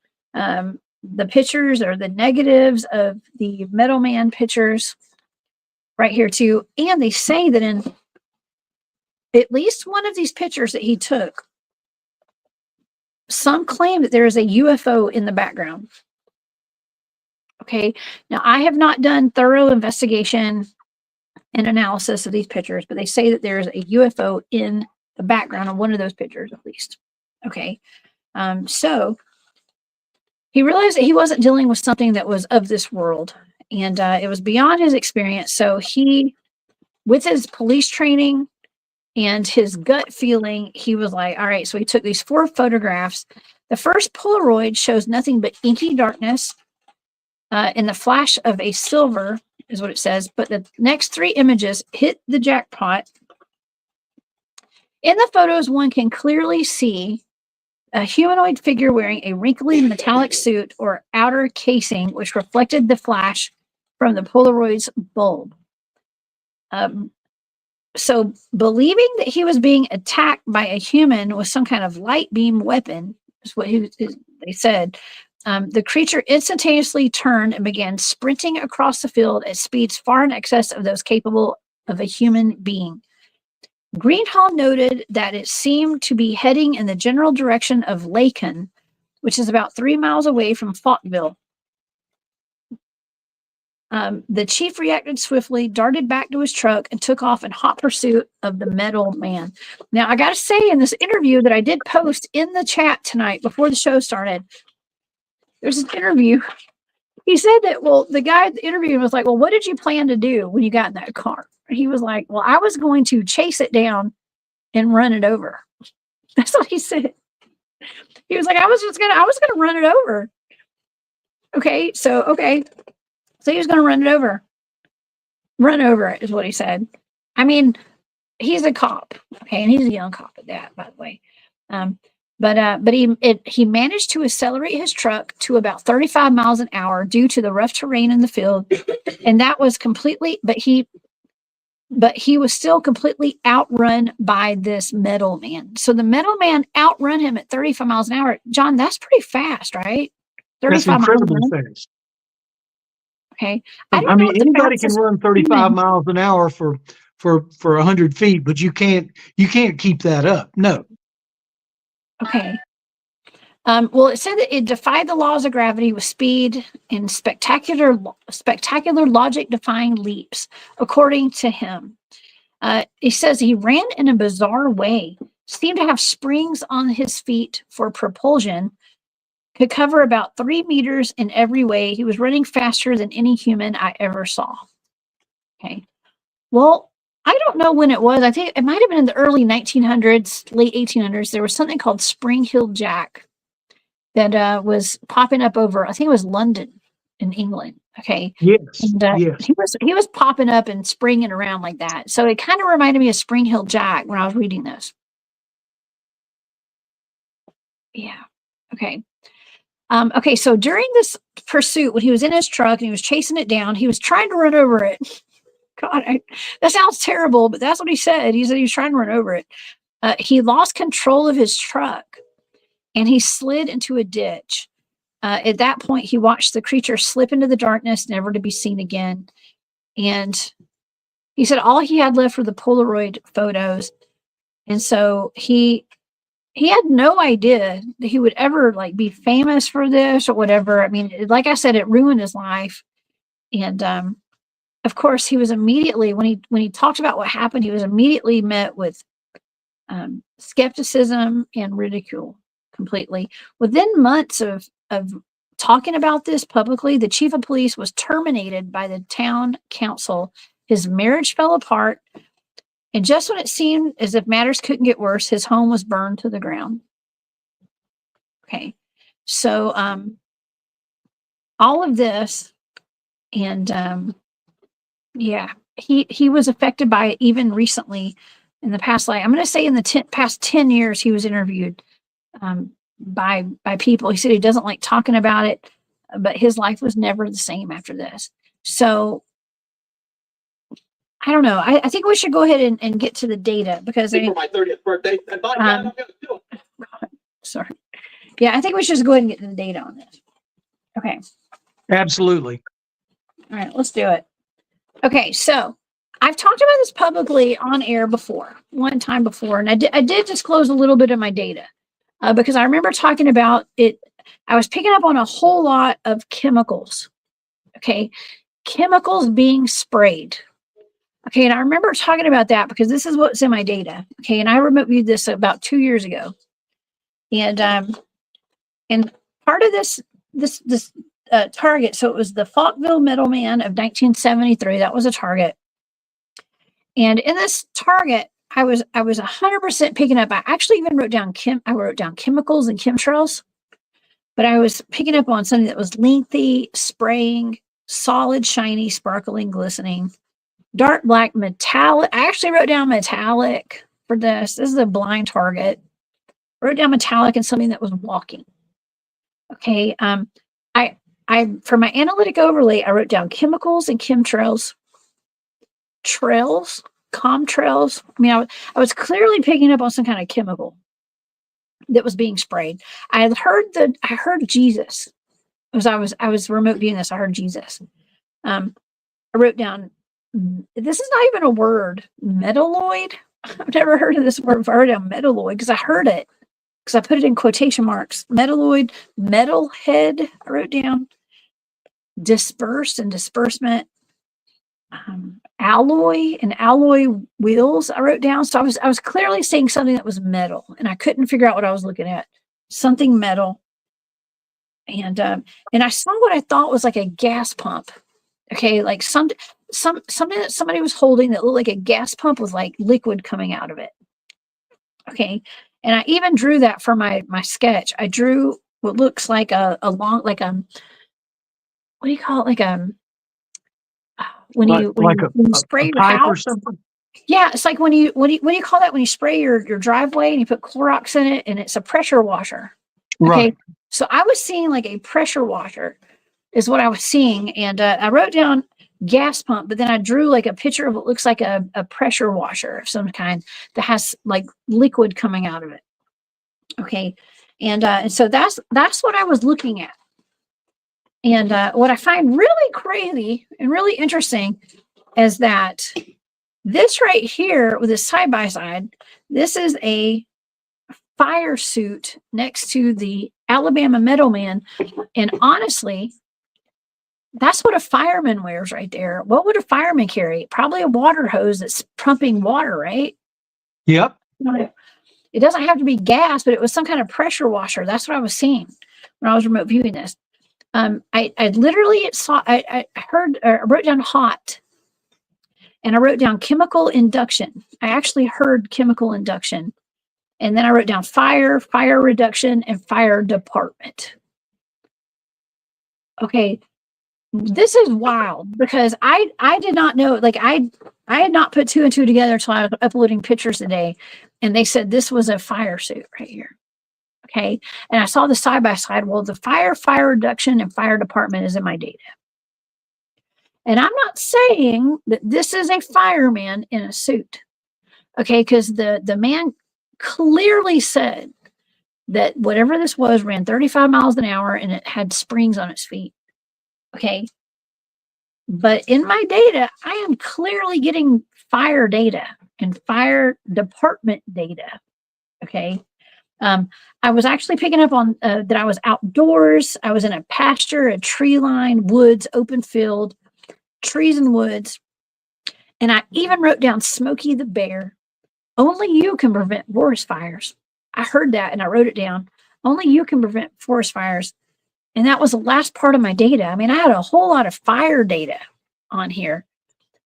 pictures or the negatives of the Metal Man pictures right here too. And they say that in at least one of these pictures that he took, some claim that there is a UFO in the background. Okay, now I have not done thorough investigation and analysis of these pictures, but they say that there's a UFO in the background of one of those pictures, at least. Okay, so he realized that he wasn't dealing with something that was of this world, and it was beyond his experience. So he, with his police training and his gut feeling, he was like, all right, so he took these 4 photographs. The first Polaroid shows nothing but inky darkness in the flash of a silver is what it says. But the next 3 images hit the jackpot. In the photos, one can clearly see a humanoid figure wearing a wrinkly metallic suit or outer casing, which reflected the flash from the Polaroid's bulb. So believing that he was being attacked by a human with some kind of light beam weapon, is what they said, the creature instantaneously turned and began sprinting across the field at speeds far in excess of those capable of a human being. Greenhall noted that it seemed to be heading in the general direction of Laken, which is about 3 miles away from Falkville. The chief reacted swiftly, darted back to his truck, and took off in hot pursuit of the Metal Man. Now, I got to say, in this interview that I did post in the chat tonight before the show started, there's an interview. He said that, well, the guy interviewed was like, well, what did you plan to do when you got in that car? And he was like, well, I was going to chase it down and run it over. That's what he said. He was like, I was going to run it over. Okay. So he was going to run it over. Run over it is what he said. I mean, he's a cop. Okay. And he's a young cop at that, by the way. But he managed to accelerate his truck to about 35 miles an hour due to the rough terrain in the field. And that was completely, but he was still completely outrun by this Metal Man. So the Metal Man outrun him at 35 miles an hour. John, that's pretty fast, right? 35 That's incredibly miles fast. Okay. I mean, anybody can run 35 miles an hour for 100 feet, but you can't keep that up. No. Okay. Well, it said that it defied the laws of gravity with speed and spectacular logic-defying leaps, according to him. He says he ran in a bizarre way, seemed to have springs on his feet for propulsion, could cover about 3 meters in every way. He was running faster than any human I ever saw. Okay. Well, I don't know when it was. I think it might have been in the early 1900s, late 1800s. There was something called Spring-Heel Jack that was popping up over, I think it was London in England. Okay. Yes. And, yes. He was popping up and springing around like that. So it kind of reminded me of Spring-Heel Jack when I was reading this. Yeah. Okay. Okay, so during this pursuit, when he was in his truck and he was chasing it down, he was trying to run over it. God, that sounds terrible, but that's what he said. He said he was trying to run over it. He lost control of his truck and he slid into a ditch. At that point, he watched the creature slip into the darkness, never to be seen again. And he said all he had left were the Polaroid photos. And so he had no idea that he would ever like be famous for this or whatever. I mean, like I said, it ruined his life. And of course, he was immediately, when he talked about what happened, he was immediately met with skepticism and ridicule completely. Within months of talking about this publicly, the chief of police was terminated by the town council. His marriage fell apart. And just when it seemed as if matters couldn't get worse, his home was burned to the ground. Okay. So all of this, and yeah, he was affected by it even recently in the past, like I'm going to say in the past 10 years, he was interviewed by people. He said he doesn't like talking about it, but his life was never the same after this. So I don't know. I think we should go ahead and get to the data because for my 30th birthday. Sorry. Yeah, I think we should just go ahead and get to the data on this. Okay. Absolutely. All right, let's do it. Okay, so I've talked about this publicly on air before, one time before, and I did disclose a little bit of my data because I remember talking about it. I was picking up on a whole lot of chemicals. Okay, chemicals being sprayed. Okay, and I remember talking about that because this is what's in my data. Okay, and I reviewed this about 2 years ago, and part of this target. So it was the Falkville Metal Man of 1973. That was a target, and in this target, I was 100% picking up. I actually even wrote down chemicals and chemtrails, but I was picking up on something that was lengthy spraying. solid, shiny, sparkling, glistening, dark black, metallic. I actually wrote down metallic for this. This is a blind target. I wrote down metallic and something that was walking. Okay. I for my analytic overlay, I wrote down chemicals and chemtrails, trails, comtrails. I mean, I was clearly picking up on some kind of chemical that was being sprayed. I heard Jesus. As I was remote viewing this, I heard Jesus. I wrote down, this is not even a word, metalloid. I've never heard of this word before. I wrote down metalloid because I heard it, because I put it in quotation marks. Metalloid, metalhead, I wrote down. Dispersed and disbursement. Alloy and alloy wheels, I wrote down. So I was clearly seeing something that was metal, and I couldn't figure out what I was looking at. Something metal. And I saw what I thought was like a gas pump. Okay, like something that somebody was holding that looked like a gas pump with like liquid coming out of it. Okay, and I even drew that for my sketch. I drew what looks like a long, like what do you call it? Like when you spray your pipe house or something. Yeah, it's like when you call that when you spray your driveway and you put Clorox in it and it's a pressure washer. Okay, Right. so I was seeing like a pressure washer is what I was seeing, and I wrote down gas pump, but then I drew like a picture of what looks like a pressure washer of some kind that has like liquid coming out of it. Okay, and so that's what I was looking at. And what I find really crazy and really interesting is that this right here with this side by side, this is a fire suit next to the Alabama Metal Man. And honestly, that's what a fireman wears right there. What would a fireman carry? Probably a water hose that's pumping water, right? Yep. It doesn't have to be gas, but it was some kind of pressure washer. That's what I was seeing when I was remote viewing this. I literally saw, I wrote down hot, and I wrote down chemical induction. I actually heard chemical induction. And then I wrote down fire, fire reduction, and fire department. Okay, this is wild because I did not know, like I had not put two and two together until I was uploading pictures today, and they said this was a fire suit right here. Okay, and I saw the side by side. Well, the fire reduction, and fire department is in my data. And I'm not saying that this is a fireman in a suit. Okay, because the man clearly said that whatever this was ran 35 miles an hour and it had springs on its feet. Okay. But in my data, I am clearly getting fire data and fire department data. Okay. I was actually picking up on that I was outdoors. I was in a pasture, a tree line, woods, open field, trees and woods. And I even wrote down Smokey the Bear. Only you can prevent forest fires. I heard that and I wrote it down. Only you can prevent forest fires. And that was the last part of my data. I mean, I had a whole lot of fire data on here.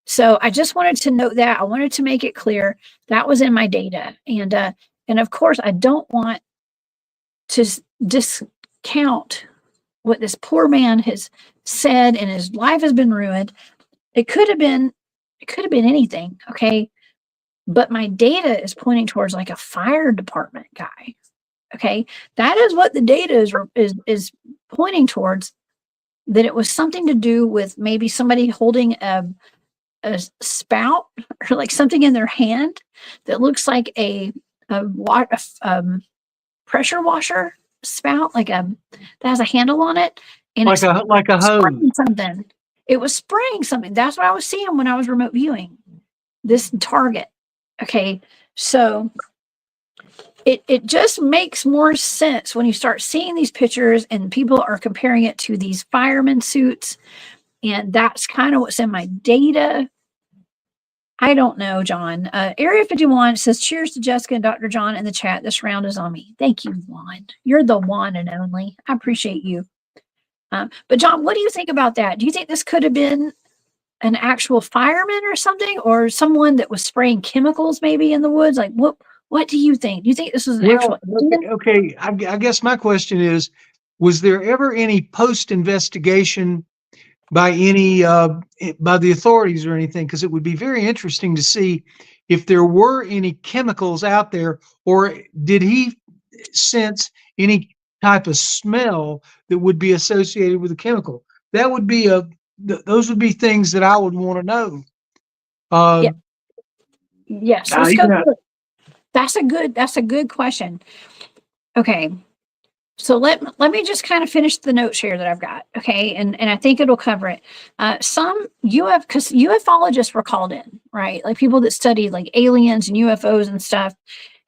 So I just wanted to note that. I wanted to make it clear that was in my data. And of course, I don't want to discount what this poor man has said, and his life has been ruined. It could have been anything, okay? But my data is pointing towards like a fire department guy. Okay, that is what the data is pointing towards. That it was something to do with maybe somebody holding a spout or like something in their hand that looks like a pressure washer spout, like that has a handle on it, and like a hose. Something. It was spraying something. That's what I was seeing when I was remote viewing this target. Okay, so it just makes more sense when you start seeing these pictures and people are comparing it to these fireman suits, and that's kind of what's in my data. I don't know, John. Area 51 says, cheers to Jessica and Dr. John in the chat. This round is on me. Thank you, Juan. You're the one and only. I appreciate you. But John, what do you think about that? Do you think this could have been an actual fireman or something, or someone that was spraying chemicals maybe in the woods? Like, what do you think? Do you think this was an actual? Okay. I guess my question is, was there ever any post-investigation by any by the authorities or anything, because it would be very interesting to see if there were any chemicals out there, or did he sense any type of smell that would be associated with a chemical. That would be those would be things that I would want to know. Yeah. Um, Yes, I, let's you go know, through it. That's a good question. Okay. So let me just kind of finish the notes here that I've got. Okay. And I think it'll cover it. Some because ufologists were called in, right? Like people that studied like aliens and UFOs and stuff.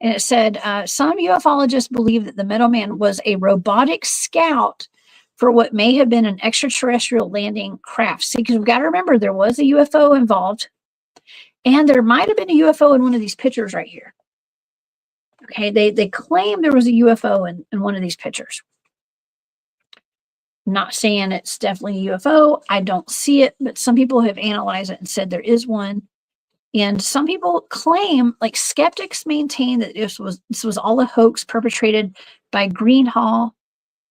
And it said some ufologists believe that the Metal Man was a robotic scout for what may have been an extraterrestrial landing craft. See, because we've got to remember there was a UFO involved, and there might have been a UFO in one of these pictures right here. Okay, they claim there was a UFO in one of these pictures. Not saying it's definitely a UFO. I don't see it, but some people have analyzed it and said there is one. And some people claim, like skeptics maintain that this was all a hoax perpetrated by Greenhall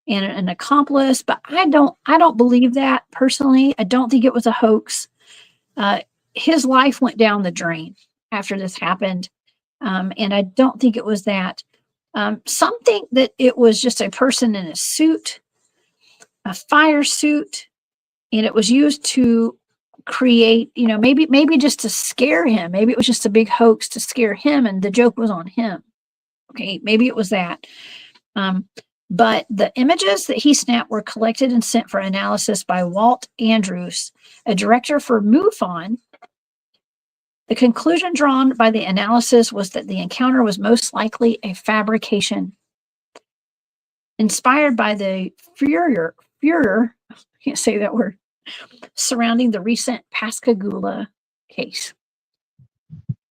and an accomplice, but I don't believe that personally. I don't think it was a hoax. His life went down the drain after this happened. And I don't think it was that. Some think that it was just a person in a suit, a fire suit, and it was used to create, maybe just to scare him. Maybe it was just a big hoax to scare him, and the joke was on him. Okay, maybe it was that. But the images that he snapped were collected and sent for analysis by Walt Andrews, a director for MUFON. The conclusion drawn by the analysis was that the encounter was most likely a fabrication. Inspired by the furor, I can't say that word, surrounding the recent Pascagoula case.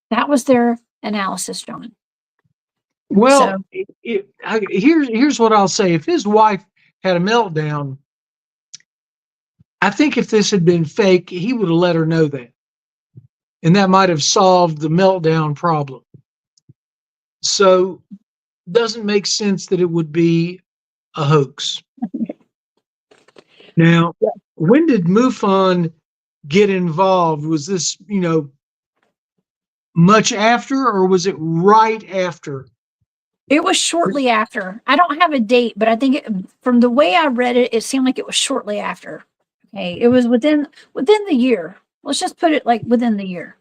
That was their analysis, John. well, So, here's what I'll say. If his wife had a meltdown, I think if this had been fake, he would have let her know that, and that might have solved the meltdown problem. So, doesn't make sense that it would be a hoax. Now, yeah. when did MUFON get involved? Was this, much after, or was it right after? It was shortly after. I don't have a date, but I think from the way I read it, it seemed like it was shortly after. Okay, it was within the year. Let's just put it like within the year.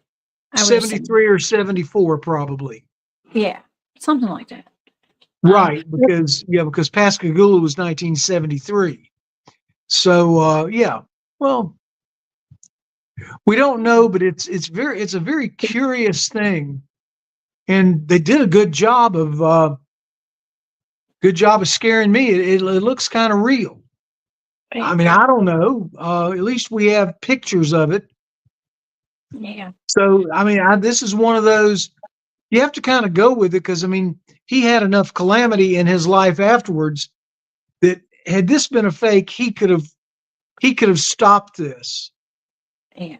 I would assume. 73 or 74, probably. Yeah, something like that. Right, because Pascagoula was 1973. So yeah, well, we don't know, but it's a very curious thing, and they did a good job of scaring me. It looks kind of real. I mean, I don't know. At least we have pictures of it. Yeah. So I mean, this is one of those you have to kind of go with it, because I mean, he had enough calamity in his life afterwards that had this been a fake, he could have stopped this. Yeah.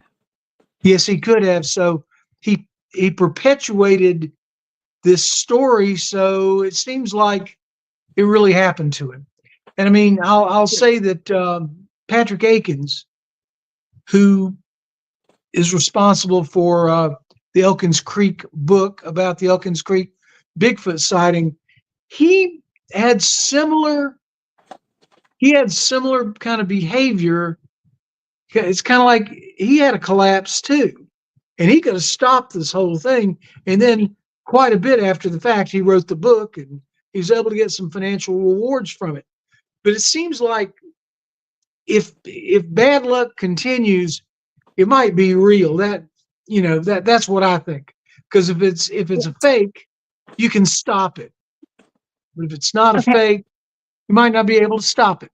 Yes, he could have. So he perpetuated this story. So it seems like it really happened to him. And I mean, I'll say that Patrick Akins, who is responsible for the Elkins Creek book about the Elkins Creek Bigfoot sighting, he had similar kind of behavior. It's kind of like he had a collapse too, and he could have stopped this whole thing. And then quite a bit after the fact, he wrote the book, and he was able to get some financial rewards from it. But it seems like if bad luck continues, it might be real. That's what I think. Because if it's a fake, you can stop it. But if it's not a Okay. fake, you might not be able to stop it.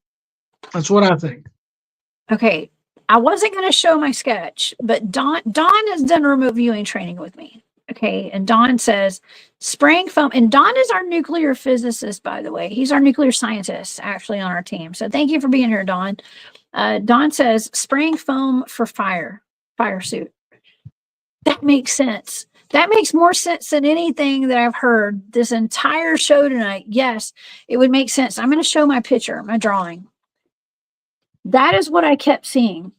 That's what I think. Okay. I wasn't going to show my sketch, but Don has done remote viewing training with me. Okay. And Don says spraying foam, and Don is our nuclear physicist, by the way. He's our nuclear scientist actually on our team. So thank you for being here, Don. Don says spraying foam for fire suit. That makes sense. That makes more sense than anything that I've heard this entire show tonight. Yes, it would make sense. I'm going to show my picture, my drawing. That is what I kept seeing.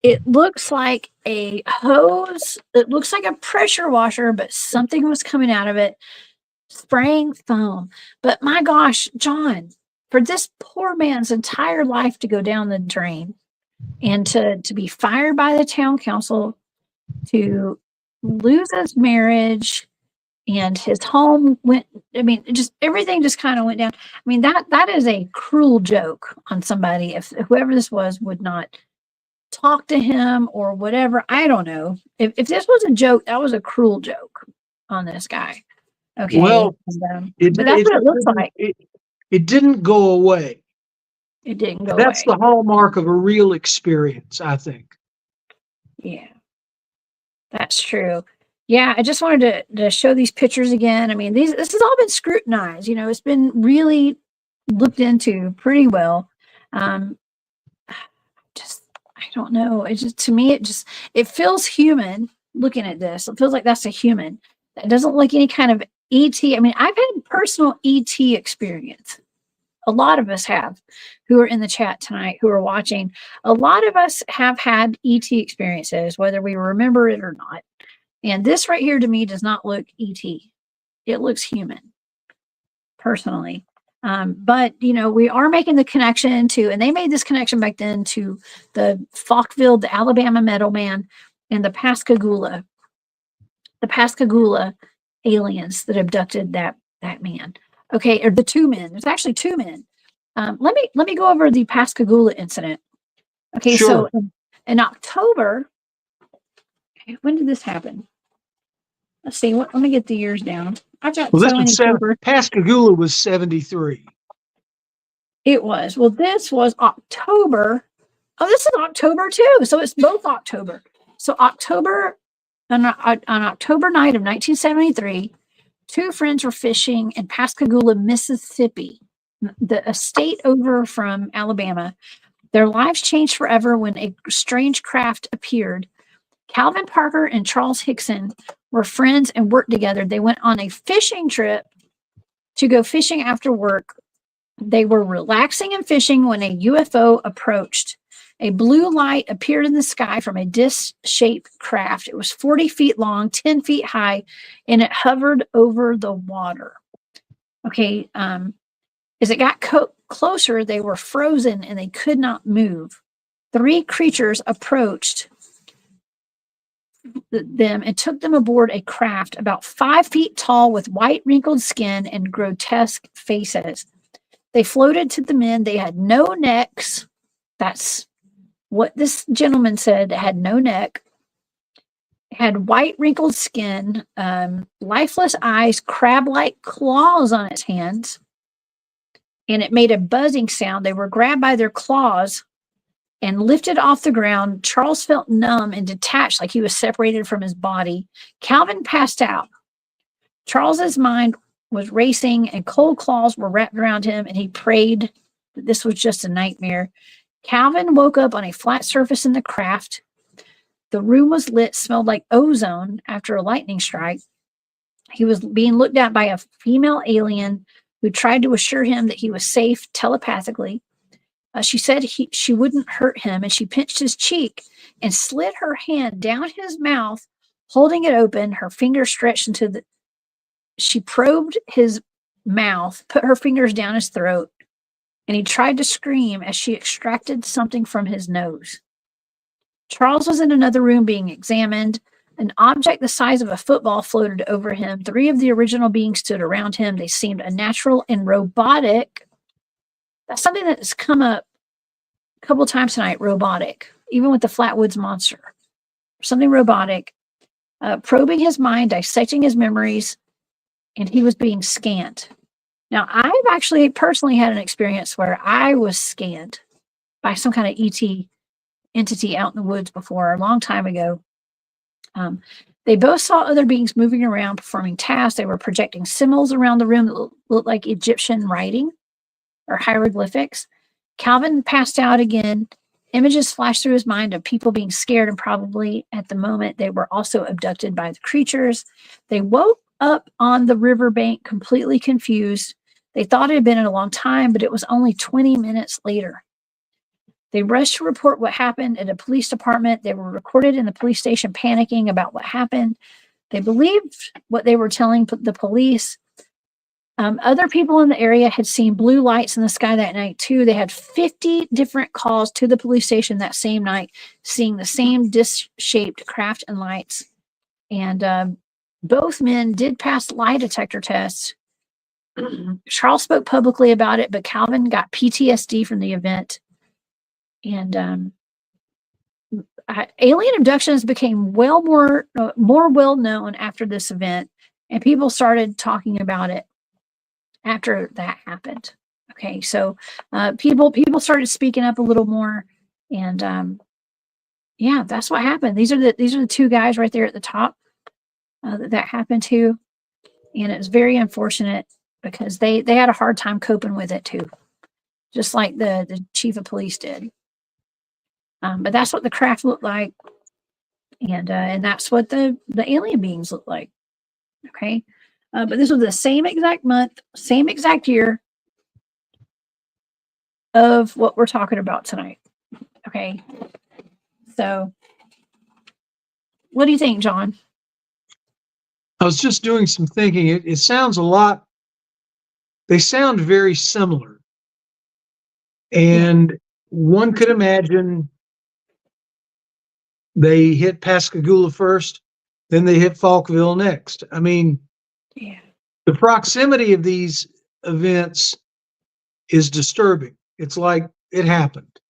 It looks like a hose. It looks like a pressure washer, but something was coming out of it, spraying foam. But my gosh, John, for this poor man's entire life to go down the drain and to be fired by the town council, to lose his marriage, and his home went, I mean, just everything just kind of went down. I mean, that is a cruel joke on somebody. If whoever this was would not talk to him or whatever, I don't know. If this was a joke, that was a cruel joke on this guy. Okay. Well, And, it but that's it what it looks like. it didn't go away. It didn't go That's away. the hallmark of a real experience, I think. Yeah, that's true. Yeah, I just wanted to show these pictures again. I mean, this has all been scrutinized. You know, it's been really looked into pretty well. Um, just I don't know. It just, to me, it feels human looking at this. It feels like that's a human. That doesn't look like any kind of ET. I mean, I've had personal ET experience. A lot of us have, who are in the chat tonight, who are watching. A lot of us have had ET experiences, whether we remember it or not. And this right here to me does not look ET. It looks human, personally. But, you know, we are making the connection to, and they made this connection back then to the Falkville, the Alabama Metal Man, and the Pascagoula aliens that abducted that man. Okay, or the two men. There's actually two men. Let me go over the Pascagoula incident. Okay, Sure. so in October, okay, when did this happen? Let's see. Let me get the years down. I've got Well, so many papers. Pascagoula was 73. It was. Well, this was October. Oh, this is October too. So it's both October. So October, on October night of 1973, two friends were fishing in Pascagoula, Mississippi, the estate over from Alabama. Their lives changed forever when a strange craft appeared. Calvin Parker and Charles Hickson were friends and worked together. They went on a fishing trip to go fishing after work. They were relaxing and fishing when a UFO approached. A blue light appeared in the sky from a disc-shaped craft. It was 40 feet long, 10 feet high, and it hovered over the water. Okay, as it got closer, they were frozen and they could not move. Three creatures approached them and took them aboard a craft about 5 feet tall with white wrinkled skin and grotesque faces. They floated to the men. They had no necks. That's what this gentleman said. It had no neck. It had white wrinkled skin, lifeless eyes, crab-like claws on its hands, and it made a buzzing sound. They were grabbed by their claws and lifted off the ground. Charles felt numb and detached, like he was separated from his body. Calvin passed out. Charles's mind was racing and cold claws were wrapped around him, and he prayed that this was just a nightmare. Calvin woke up on a flat surface in the craft. The room was lit, smelled like ozone after a lightning strike. He was being looked at by a female alien who tried to assure him that he was safe telepathically. She said she wouldn't hurt him, and she pinched his cheek and slid her hand down his mouth, holding it open, her fingers stretched into the. She probed his mouth, put her fingers down his throat, and he tried to scream as she extracted something from his nose. Charles was in another room being examined. An object the size of a football floated over him. Three of the original beings stood around him. They seemed unnatural and robotic. That's something that's come up a couple times tonight, robotic, even with the Flatwoods Monster. Something robotic, probing his mind, dissecting his memories, and he was being scanned. Now, I've actually personally had an experience where I was scanned by some kind of ET entity out in the woods before, a long time ago. They both saw other beings moving around, performing tasks. They were projecting symbols around the room that looked like Egyptian writing or hieroglyphics. Calvin passed out again. Images flashed through his mind of people being scared, and probably at the moment they were also abducted by the creatures. They woke up on the riverbank completely confused. They thought it had been a long time, but it was only 20 minutes later. They rushed to report what happened at a police department. They were recorded in the police station panicking about what happened. They believed what they were telling the police. Other people in the area had seen blue lights in the sky that night too. They had 50 different calls to the police station that same night, seeing the same disc-shaped craft and lights. And both men did pass lie detector tests. Charles spoke publicly about it, but Calvin got PTSD from the event. And alien abductions became more well known after this event, and people started talking about it after that happened. Okay, so people started speaking up a little more, and yeah, that's what happened. These are the two guys right there at the top that happened to, and it was very unfortunate because they had a hard time coping with it too, just like the chief of police did. But that's what the craft looked like, and that's what the alien beings looked like. Okay, but this was the same exact month, same exact year of what we're talking about tonight. Okay, so what do you think, John? I was just doing some thinking. It sounds a lot. They sound very similar, and one could imagine they hit Pascagoula first, then they hit Falkville next. I mean, the proximity of these events is disturbing. It's like it happened.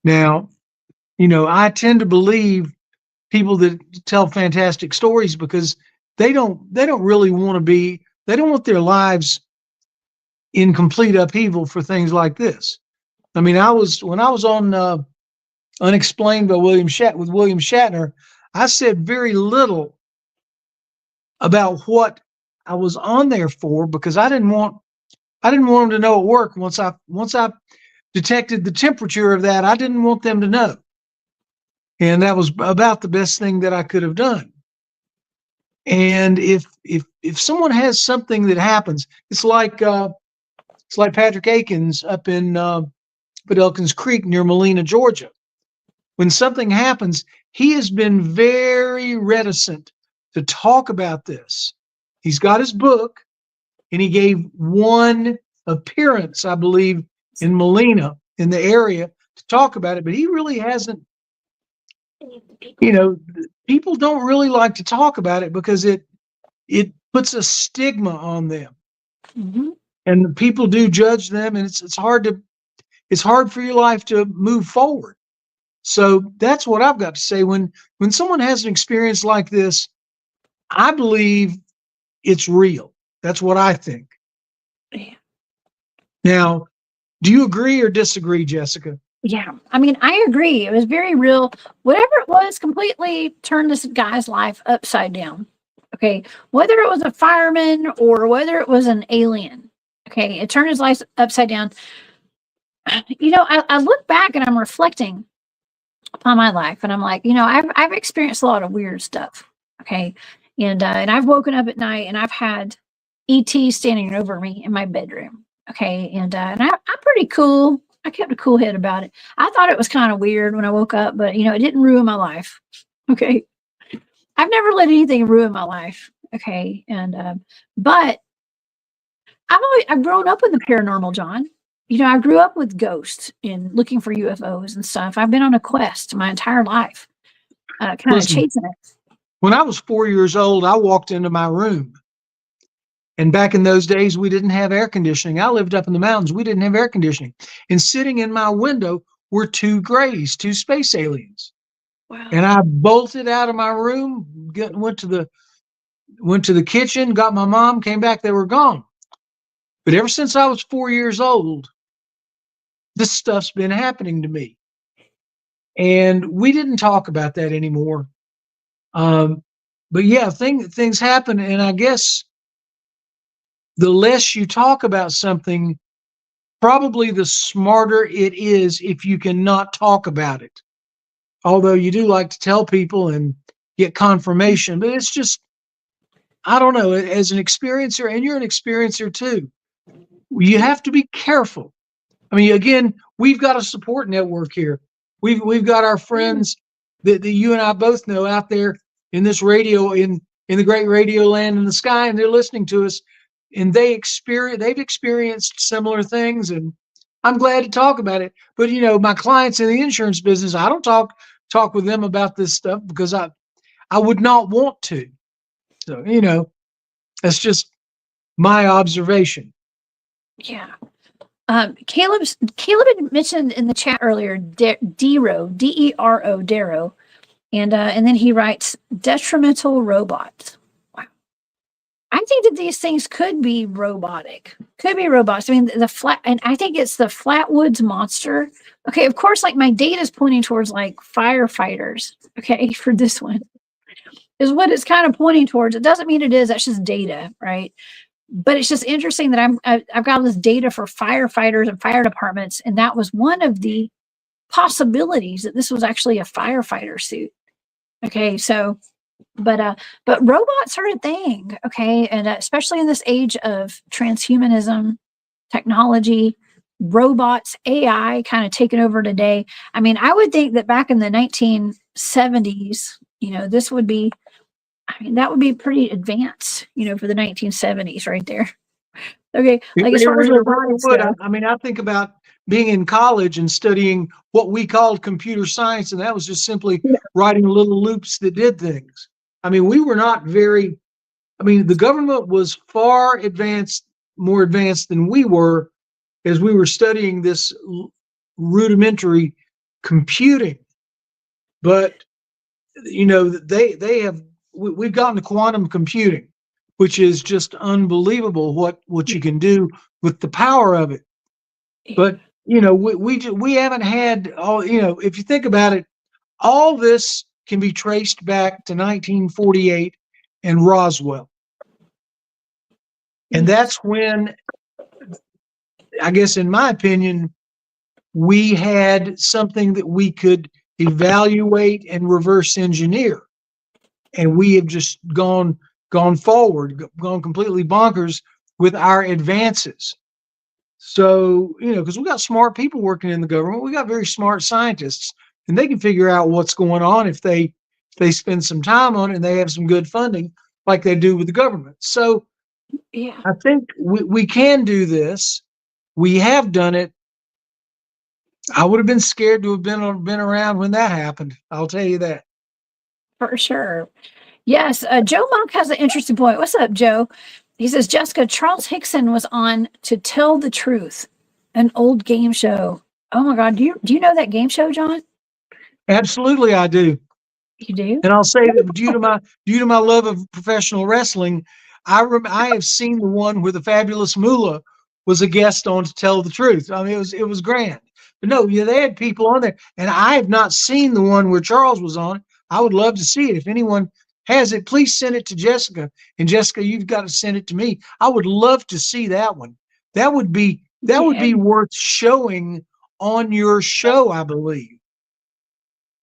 Now, I tend to believe people that tell fantastic stories because they don't really want to be, they don't want their lives in complete upheaval for things like this. I mean, when I was on Unexplained by William Shatner, I said very little about what I was on there for because I didn't want them to know at work. Once I detected the temperature of that, I didn't want them to know, and that was about the best thing that I could have done. And if someone has something that happens, it's like Patrick Akins up in Elkins Creek near Molina, Georgia. When something happens, he has been very reticent to talk about this. He's got his book, and he gave one appearance, I believe, in Molina, in the area, to talk about it, but he really hasn't. People don't really like to talk about it because it puts a stigma on them, and people do judge them, and it's hard for your life to move forward. So that's what I've got to say. When someone has an experience like this, I believe it's real. That's what I think. Yeah. Now, do you agree or disagree, Jessica? Yeah, I mean, I agree. It was very real. Whatever it was, completely turned this guy's life upside down. Okay, whether it was a fireman or whether it was an alien, okay, it turned his life upside down. I look back and I'm reflecting upon my life, and I'm like, I've experienced a lot of weird stuff. Okay, and I've woken up at night and I've had ET standing over me in my bedroom. Okay, and I'm pretty cool. I kept a cool head about it. I thought it was kind of weird when I woke up, but it didn't ruin my life. Okay, I've never let anything ruin my life. Okay, and but I've grown up with the paranormal, John. I grew up with ghosts and looking for UFOs and stuff. I've been on a quest my entire life, kind of chasing it. When I was 4 years old, I walked into my room. And back in those days, we didn't have air conditioning. I lived up in the mountains. We didn't have air conditioning. And sitting in my window were two grays, two space aliens. Wow. And I bolted out of my room, went to the kitchen, got my mom, came back, they were gone. But ever since I was 4 years old, this stuff's been happening to me. And we didn't talk about that anymore. But yeah, things happen. And I guess the less you talk about something, probably the smarter it is if you cannot talk about it. Although you do like to tell people and get confirmation, but it's just, I don't know, as an experiencer, and you're an experiencer too, you have to be careful I mean, again, we've got a support network here. We've got our friends that you and I both know out there in this radio in the great radio land in the sky, and they're listening to us, and they've experienced similar things, and I'm glad to talk about it. But my clients in the insurance business, I don't talk with them about this stuff because I would not want to. So that's just my observation. Yeah. Caleb had mentioned in the chat earlier, Dero, D-E-R-O, Dero. And then he writes, detrimental robots. Wow. I think that these things could be robotic. Could be robots. I mean, and I think it's the Flatwoods Monster. Okay, of course, like my data is pointing towards like firefighters. Okay, for this one is what it's kind of pointing towards. It doesn't mean it is. That's just data, right? But it's just interesting that I've got all this data for firefighters and fire departments, and that was one of the possibilities that this was actually a firefighter suit. Okay, so, but robots are a thing, okay, and especially in this age of transhumanism, technology, robots, AI kind of taking over today. I mean, I would think that back in the 1970s, this would be, I mean, that would be pretty advanced, for the 1970s right there. Okay, like as far as robotics go. I mean, I think about being in college and studying what we called computer science, and that was just simply writing little loops that did things. I mean, we were not the government was far advanced, more advanced than we were as we were studying this rudimentary computing. But, we've gotten to quantum computing, which is just unbelievable what you can do with the power of it. But we haven't had all. If you think about it, all this can be traced back to 1948 and Roswell, and that's when, I guess, in my opinion, we had something that we could evaluate and reverse engineer, and we have just gone forward, gone completely bonkers with our advances. So, because we got smart people working in the government, we got very smart scientists, and they can figure out what's going on if they spend some time on it and they have some good funding like they do with the government. So yeah, I think we can do this. We have done it. I would have been scared to have been around when that happened. I'll tell you that. For sure. Yes. Joe Monk has an interesting point. What's up, Joe? He says, Jessica, Charles Hickson was on To Tell the Truth, an old game show. Oh my God. Do you know that game show, John? Absolutely, I do. You do? And I'll say that due to my love of professional wrestling, I have seen the one where the Fabulous Moolah was a guest on To Tell the Truth. I mean, it was grand. But no, they had people on there, and I have not seen the one where Charles was on. I would love to see it. If anyone has it, please send it to Jessica. And Jessica, you've got to send it to me. I would love to see that one. That would be worth showing on your show, I believe.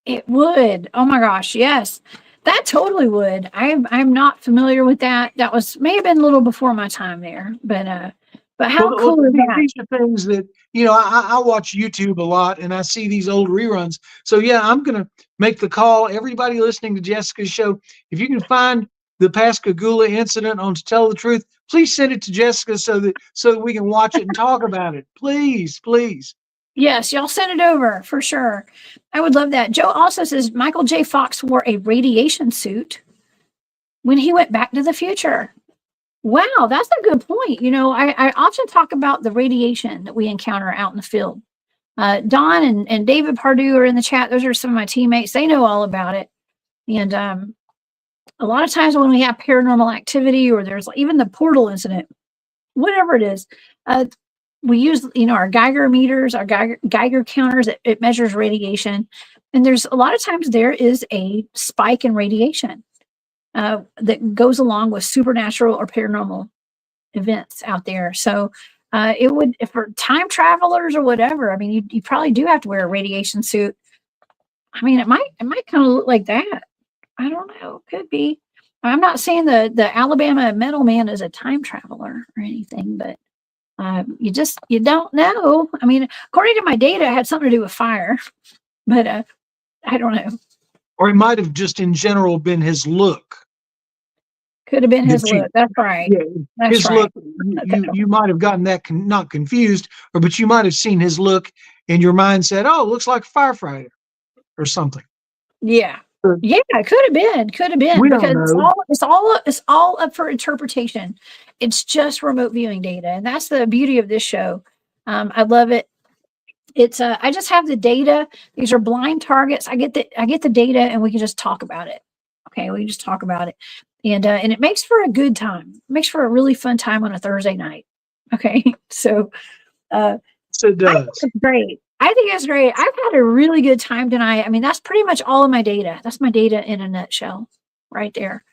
It would. Oh my gosh, yes. That totally would. I'm not familiar with that. That may have been a little before my time there, but how cool is that? These are things that I watch YouTube a lot, and I see these old reruns. So yeah, I'm gonna make the call. Everybody listening to Jessica's show, if you can find the Pascagoula incident on To Tell the Truth, please send it to Jessica so that we can watch it and talk about it. Please. Yes, y'all send it over for sure. I would love that. Joe also says Michael J. Fox wore a radiation suit when he went back to the future. Wow, that's a good point. I often talk about the radiation that we encounter out in the field. Don and David Pardue are in the chat. Those are some of my teammates. They know all about it. And a lot of times when we have paranormal activity, or there's even the portal incident, whatever it is, we use our Geiger meters, our Geiger counters. It measures radiation, and there's a lot of times there is a spike in radiation that goes along with supernatural or paranormal events out there. So it would, if for time travelers or whatever, I mean, you probably do have to wear a radiation suit. I mean, it might kind of look like that. I don't know. Could be. I'm not saying the Alabama Metal Man is a time traveler or anything, but You don't know. I mean, according to my data, it had something to do with fire, but I don't know. Or it might have just in general been his look. Could have been his That you, look. That's right. yeah, That's his right. look. You might have gotten that not confused, but you might have seen his look, and your mind said, "Oh, it looks like a firefighter or something." Yeah. So, Yeah, it could have been. Could have been we don't because know. it's all up for interpretation. It's just remote viewing data, and that's the beauty of this show. I love it. It's I just have the data. These are blind targets. I get the data, and we can just talk about it. Okay, we can just talk about it, and it makes for a good time. It makes for a really fun time on a Thursday night. Okay, so uh, So it I think does. it's great. I think it's great. I've had a really good time tonight. I mean, that's pretty much all of my data. That's my data in a nutshell, right there,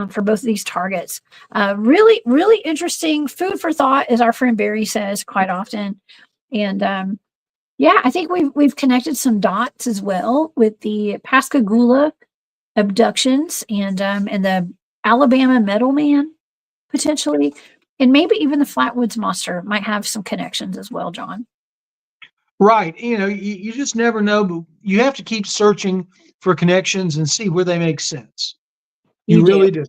for both of these targets. Really, really interesting food for thought, as our friend Barry says quite often. And yeah, I think we've connected some dots as well with the Pascagoula abductions and the Alabama Metal Man potentially, and maybe even the Flatwoods Monster might have some connections as well, John. Right. You just never know, but you have to keep searching for connections and see where they make sense. You You do. really do.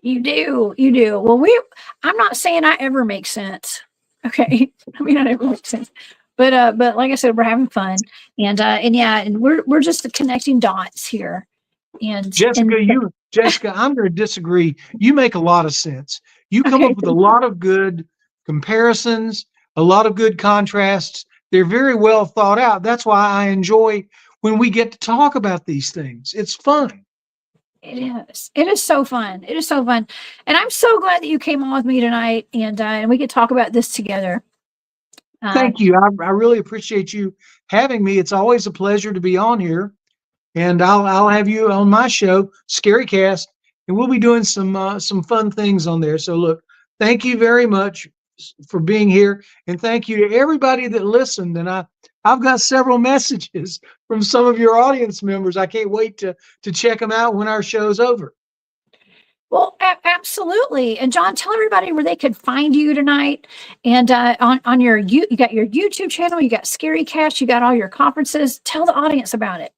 You do. You do. Well, I'm not saying I ever make sense. Okay. I mean, I never make sense. But like I said, we're having fun. And yeah, and we're just connecting dots here. And Jessica, I'm going to disagree. You make a lot of sense. You come okay. up with a lot of good comparisons, a lot of good contrasts. They're very well thought out. That's why I enjoy when we get to talk about these things. It's fun. It is. It is so fun. It is so fun. And I'm so glad that you came on with me tonight and we could talk about this together. Uh, Thank you. I really appreciate you having me. It's always a pleasure to be on here. And I'll have you on my show, Scary Cast, and we'll be doing some fun things on there. So look, thank you very much for being here, and thank you to everybody that listened. And I've got several messages from some of your audience members. I can't wait to check them out when our show's over. Well, absolutely. And John, tell everybody where they could find you tonight. And on your you got your YouTube channel, you got Scary Cast, you got all your conferences. Tell the audience about it.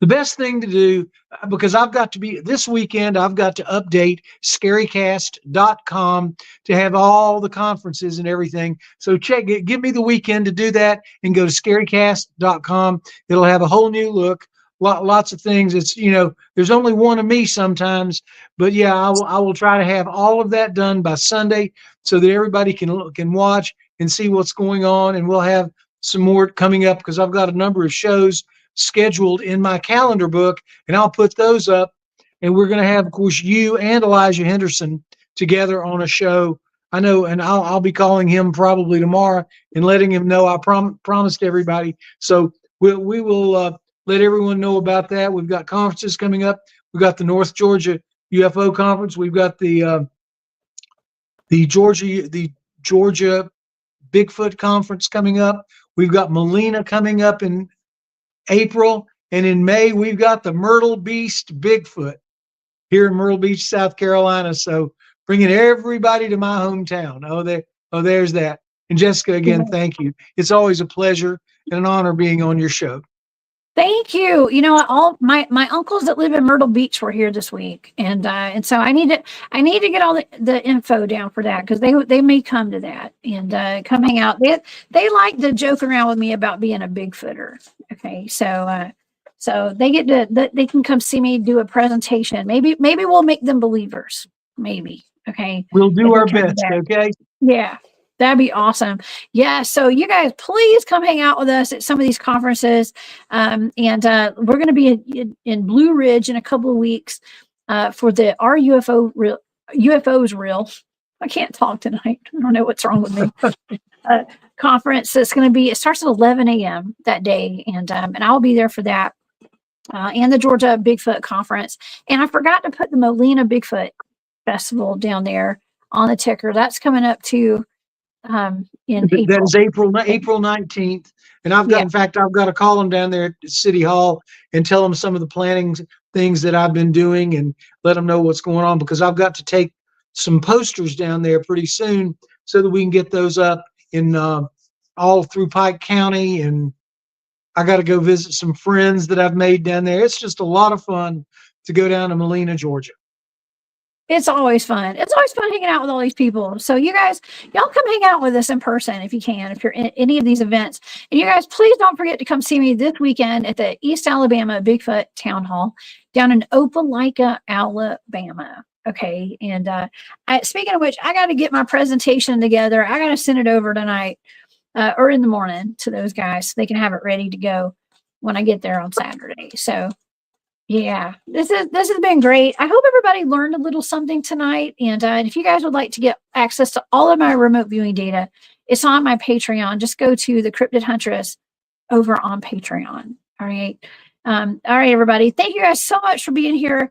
The best thing to do, because I've got to be this weekend, I've got to update scarycast.com to have all the conferences and everything. So give me the weekend to do that and go to scarycast.com. It'll have a whole new look. Lots of things. It's, there's only one of me sometimes, but yeah, I will try to have all of that done by Sunday so that everybody can watch and see what's going on. And we'll have some more coming up because I've got a number of shows scheduled in my calendar book, and I'll put those up. And we're going to have, of course, you and Elijah Henderson together on a show. I know, and I'll be calling him probably tomorrow and letting him know I promised everybody. So we will let everyone know about that. We've got conferences coming up. We've got the North Georgia UFO conference. We've got the Georgia Bigfoot conference coming up. We've got Molina coming up in April, and in May we've got the Myrtle Beast Bigfoot here in Myrtle Beach, South Carolina. So bringing everybody to my hometown. There's that. And Jessica, again, thank you. It's always a pleasure and an honor being on your show. Thank you. You know, all my uncles that live in Myrtle Beach were here this week, and so I need to get all the info down for that because they may come to that and coming out. They like to joke around with me about being a Bigfooter. Okay, so they get to they can come see me do a presentation. Maybe we'll make them believers. Maybe. Okay. We'll do our best. Okay. Yeah. That'd be awesome. Yeah. So you guys, please come hang out with us at some of these conferences. And we're going to be in Blue Ridge in a couple of weeks for the Our UFOs Real. I can't talk tonight. I don't know what's wrong with me. Conference. It's going to be, it starts at 11 a.m. that day. And I'll be there for that. And the Georgia Bigfoot Conference. And I forgot to put the Molina Bigfoot Festival down there on the ticker. That's coming up too. In April. That is April 19th. And in fact, I've got to call them down there at City Hall and tell them some of the planning things that I've been doing and let them know what's going on because I've got to take some posters down there pretty soon so that we can get those up in all through Pike County. And I got to go visit some friends that I've made down there. It's just a lot of fun to go down to Molina, Georgia. It's always fun. It's always fun hanging out with all these people. So you guys, y'all come hang out with us in person if you can, if you're in any of these events. And you guys, please don't forget to come see me this weekend at the East Alabama Bigfoot Town Hall down in Opelika, Alabama. Okay. And speaking of which, I got to get my presentation together. I got to send it over tonight or in the morning to those guys so they can have it ready to go when I get there on Saturday. So yeah, this has been great. I hope everybody learned a little something tonight. And if you guys would like to get access to all of my remote viewing data, it's on my Patreon. Just go to the Cryptid Huntress over on Patreon. All right. All right, everybody. Thank you guys so much for being here.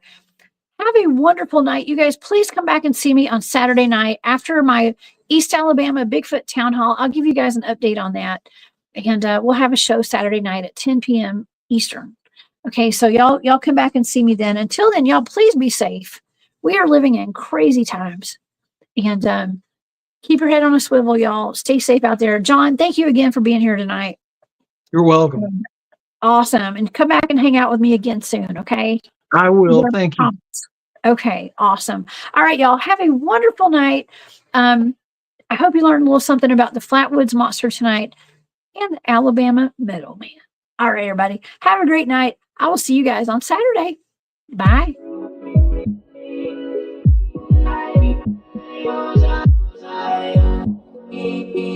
Have a wonderful night. You guys, please come back and see me on Saturday night after my East Alabama Bigfoot Town Hall. I'll give you guys an update on that. And we'll have a show Saturday night at 10 p.m. Eastern. Okay, so y'all come back and see me then. Until then, y'all please be safe. We are living in crazy times. And keep your head on a swivel, y'all. Stay safe out there. John, thank you again for being here tonight. You're welcome. Awesome. And come back and hang out with me again soon, okay? I will. Thank you. Okay, awesome. All right, y'all. Have a wonderful night. I hope you learned a little something about the Flatwoods Monster tonight and the Alabama Metal Man. All right, everybody. Have a great night. I will see you guys on Saturday. Bye. I